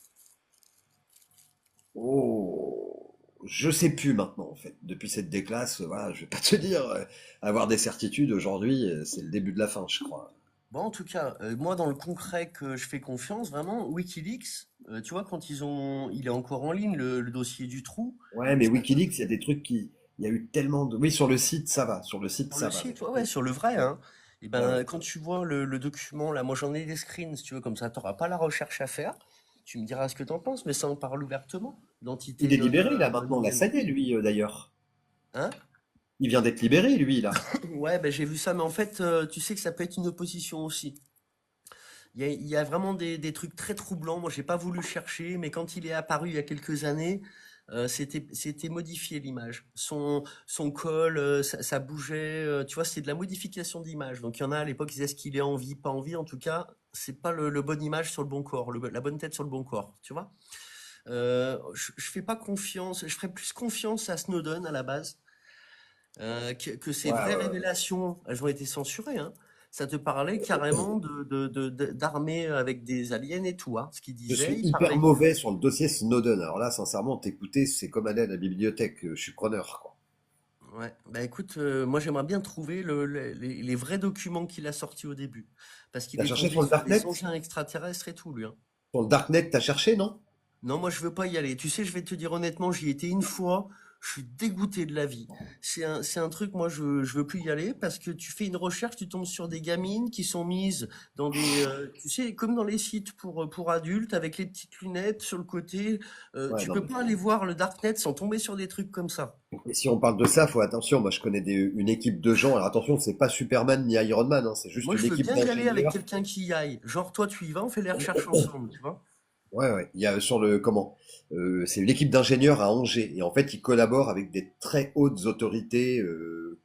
Oh, je sais plus maintenant en fait. Depuis cette déclasse, voilà, je vais pas te dire avoir des certitudes aujourd'hui, c'est le début de la fin, je crois. Bon, en tout cas, moi, dans le concret que je fais confiance, vraiment, Wikileaks, tu vois, quand il est encore en ligne, le dossier du trou, Ouais, mais ça- WikiLeaks, il y a des trucs qui, il y a eu tellement de, oui, sur le site, ça va, sur le site, sur le ça va, mais site, sur ouais, ouais, le- sur le vrai, ouais, hein. Et ouais, ben, ouais. quand tu vois le document, là, moi, j'en ai des screens, si tu veux, comme ça, t'auras pas la recherche à faire. Tu me diras ce que t'en penses, mais ça en parle ouvertement, Il d'entités est libéré là non maintenant, là, humaines. ça y est, lui d'ailleurs. Hein? Il vient d'être libéré, lui là. Ouais, ben, j'ai vu ça, mais en fait, tu sais que ça peut être une opposition aussi. Il y a vraiment des trucs très troublants. Moi, j'ai pas voulu chercher, mais quand il est apparu il y a quelques années, c'était modifié l'image. Son col, ça bougeait. Tu vois, c'est de la modification d'image. Donc il y en a à l'époque, ils disaient est-ce qu'il est en vie, pas en vie. En tout cas, c'est pas le bonne image sur le bon corps, la bonne tête sur le bon corps. Tu vois. Je fais pas confiance. Je ferais plus confiance à Snowden à la base que ces Ouais, vraies ouais, ouais. révélations, elles ont été censurées, hein. Ça te parlait carrément d'armées avec des aliens et tout, hein. Ce qu'il Je disait, suis il hyper parlait. mauvais sur le dossier Snowden. Alors là, sincèrement, t'écouter, c'est comme aller à la bibliothèque. Je suis preneur, quoi. Ouais. Bah écoute, moi j'aimerais bien trouver les vrais documents qu'il a sortis au début. Parce qu'il T'as est cherché tombé sur le sur des Darknet? engins extraterrestres et tout, lui, hein. Sur le Darknet, t'as cherché, non? Non, moi je veux pas y aller. Tu sais, je vais te dire honnêtement, j'y étais une fois. Je suis dégoûté de la vie. C'est un truc, moi je veux plus y aller parce que tu fais une recherche, tu tombes sur des gamines qui sont mises dans des, tu sais, comme dans les sites pour adultes avec les petites lunettes sur le côté. Ouais, Tu non, peux mais pas aller voir le darknet sans tomber sur des trucs comme ça. et si on parle de ça, faut attention. Moi, je connais une équipe de gens. Alors attention, c'est pas Superman ni Iron Man, hein, c'est juste Moi, une je veux équipe bien y aller avec d'ingénieurs. quelqu'un qui y aille. Genre, toi, tu y vas, on fait les recherches ensemble, tu vois? Ouais, ouais. Il y a sur le comment? C'est une équipe d'ingénieurs à Angers et en fait, ils collaborent avec des très hautes autorités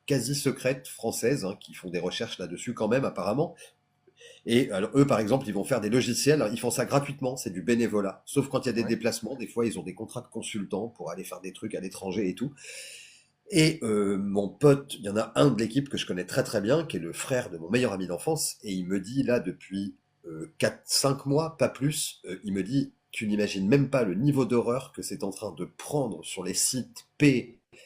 quasi secrètes françaises hein, qui font des recherches là-dessus quand même apparemment. Et alors eux, par exemple, ils vont faire des logiciels. Alors, ils font ça gratuitement, c'est du bénévolat. Sauf quand il y a des Ouais. déplacements, des fois, ils ont des contrats de consultants pour aller faire des trucs à l'étranger et tout. Et mon pote, il y en a un de l'équipe que je connais très très bien, qui est le frère de mon meilleur ami d'enfance, et il me dit là depuis 4-5 mois, pas plus, il me dit, tu n'imagines même pas le niveau d'horreur que c'est en train de prendre sur les sites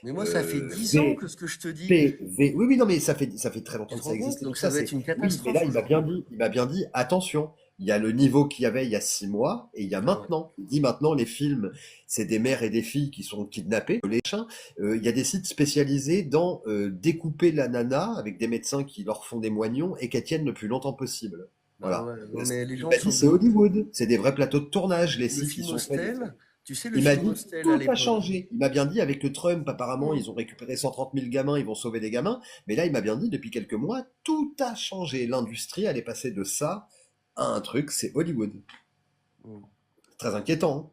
Mais moi, ça fait 10 ans V, que ce que je te dis. PV. Oui, oui, non, mais ça fait très Tu longtemps te que ça rends compte? existait, Donc, tout ça ça. doit être C'est une oui, mais là, catastrophe aujourd'hui. il m'a bien dit, attention, il y a le niveau qu'il y avait il y a 6 mois et il y a Ah ouais. maintenant. Il dit maintenant les films, c'est des mères et des filles qui sont kidnappées. Les chiens, il y a des sites spécialisés dans découper la nana avec des médecins qui leur font des moignons et qu'elle tienne le plus longtemps possible. Ah Voilà. ouais. Non, mais les Il gens m'a sont dit c'est de... Hollywood, c'est des vrais plateaux de tournage. Les Le sites, ils film sont faits. Hostel, tu sais, le Il m'a film dit, Hostel à tout a l'époque. changé. Il m'a bien dit, avec le Trump, apparemment, Hmm. ils ont récupéré 130 000 gamins, ils vont sauver des gamins. Mais là, il m'a bien dit, depuis quelques mois, tout a changé. L'industrie, elle est passée de ça à un truc, c'est Hollywood. Hmm. Très inquiétant,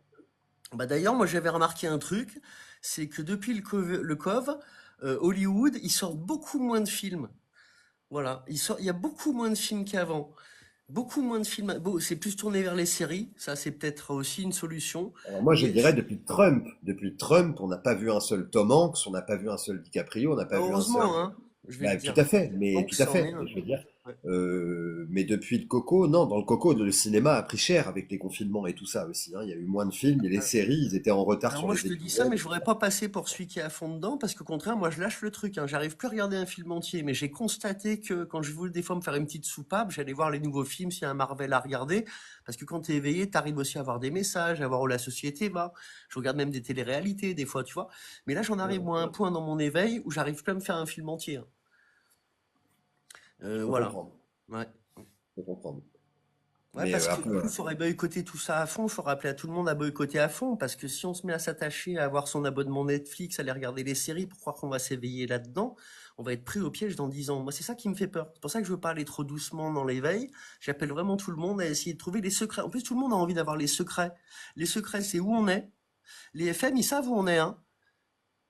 Bah d'ailleurs, moi j'avais remarqué un truc, c'est que depuis le Cov, Hollywood, ils sortent beaucoup moins de films. Voilà, il y a beaucoup moins de films qu'avant. Beaucoup moins de films. Bon, c'est plus tourné vers les séries. Ça, c'est peut-être aussi une solution. hein. Alors moi, je Mais dirais, depuis Trump, on n'a pas vu un seul Tom Hanks, on n'a pas vu un seul DiCaprio, on n'a bah, pas vu un seul. heureusement, hein, je vais te Bah, tout dire. à fait, mais Donc, tout à c'en est fait. un. Je veux dire, Ouais. mais depuis le Coco, non, dans le Coco, le cinéma a pris cher avec les confinements et tout ça aussi, hein. Il y a eu moins de films, et les séries, ils étaient en retard Alors sur moi, je les te dis ça, épisodes mais et je tout voudrais ça. pas passer pour celui qui est à fond dedans, parce qu'au contraire, moi, je lâche le truc, hein. J'arrive plus à regarder un film entier, mais j'ai constaté que quand je voulais des fois me faire une petite soupape, j'allais voir les nouveaux films s'il y a un Marvel à regarder, parce que quand t'es éveillé, t'arrives aussi à avoir des messages, à voir où la société va. Je regarde même des téléréalités, des fois, tu vois. Mais là, j'en arrive, Ouais, moi, à un ouais, point dans mon éveil où j'arrive plus à me faire un film entier, hein. je peux Voilà. comprendre, Ouais. je peux comprendre. Ouais, Mais parce que après, du coup, voilà. il faudrait boycotter tout ça à fond. Il faut rappeler à tout le monde à boycotter à fond. Parce que si on se met à s'attacher à avoir son abonnement Netflix, à aller regarder les séries pour croire qu'on va s'éveiller là-dedans, on va être pris au piège dans 10 ans. Moi, c'est ça qui me fait peur. C'est pour ça que je veux pas aller trop doucement dans l'éveil. J'appelle vraiment tout le monde à essayer de trouver les secrets. En plus, tout le monde a envie d'avoir les secrets. Les secrets, c'est où on est. Les FM, ils savent où on est, hein.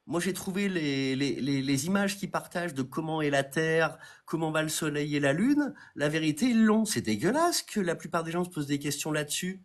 Moi, j'ai trouvé les images qu'ils partagent de comment est la Terre, comment va le Soleil et la Lune. La vérité, ils l'ont. C'est dégueulasse que la plupart des gens se posent des questions là-dessus.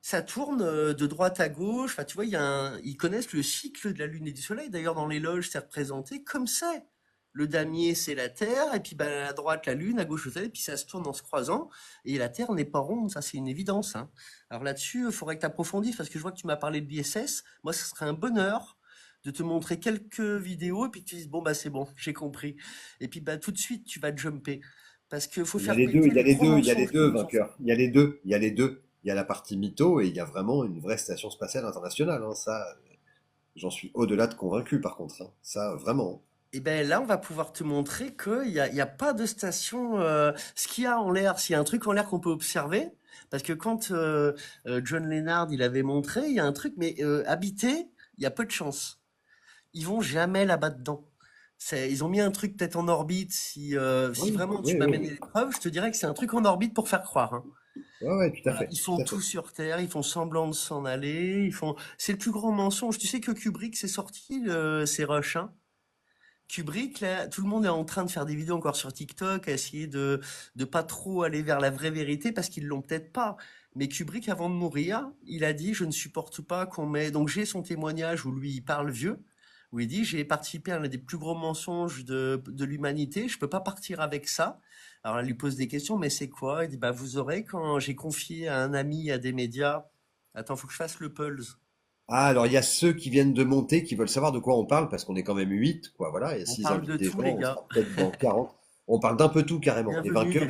Ça tourne de droite à gauche. Enfin, tu vois, ils connaissent le cycle de la Lune et du Soleil. D'ailleurs, dans les loges, c'est représenté comme c'est. Le damier, c'est la Terre, et puis ben, à droite, la Lune, à gauche, le Soleil, puis ça se tourne en se croisant. Et la Terre n'est pas ronde, ça, c'est une évidence, hein. Alors là-dessus, il faudrait que tu approfondisses, parce que je vois que tu m'as parlé de l'ISS. Moi, ce serait un bonheur de te montrer quelques vidéos, et puis que tu dises, bon, bah c'est bon, j'ai compris. Et puis, bah, tout de suite, tu vas jumper. Parce qu'il faut Il y a faire les deux, péter il y a les les gros deux, il y a les mensonges deux qu'on nous en fait. vainqueurs. Il y a les deux, il y a les deux. Il y a la partie mytho et il y a vraiment une vraie station spatiale internationale, hein. Ça, j'en suis au-delà de convaincu par contre, hein. Ça, vraiment. Et ben là, on va pouvoir te montrer qu'il y a pas de station. Ce qu'il y a en l'air, s'il y a un truc en l'air qu'on peut observer, parce que quand John Lennard il avait montré, il y a un truc, mais habité, il y a peu de chance. Ils vont jamais là-bas dedans. Ils ont mis un truc peut-être en orbite. Si Oui, vraiment oui, tu oui, m'amènes oui. des preuves, je te dirais que c'est un truc en orbite pour faire croire, hein. Ouais, ouais, tout à Voilà, fait, ils font tout à tout fait. sur Terre, ils font semblant de s'en aller, C'est le plus grand mensonge. Tu sais que Kubrick c'est sorti, c'est Rush, hein. Kubrick, là, tout le monde est en train de faire des vidéos encore sur TikTok, à essayer de pas trop aller vers la vraie vérité parce qu'ils l'ont peut-être pas. Mais Kubrick, avant de mourir, il a dit, je ne supporte pas qu'on met, donc j'ai son témoignage où lui, il parle vieux, où il dit, j'ai participé à l'un des plus gros mensonges de l'humanité, je peux pas partir avec ça. Alors, elle lui pose des questions, mais c'est quoi? Il dit, bah, vous aurez quand j'ai confié à un ami, à des médias, attends, faut que je fasse le pulse. Ah, alors il y a ceux qui viennent de monter, qui veulent savoir de quoi on parle, parce qu'on est quand même 8, quoi, voilà, et On s'ils parle invitent de des tout, gens, les on gars. sera peut-être dans 40. On parle d'un peu tout carrément. Les Bienvenue vainqueurs les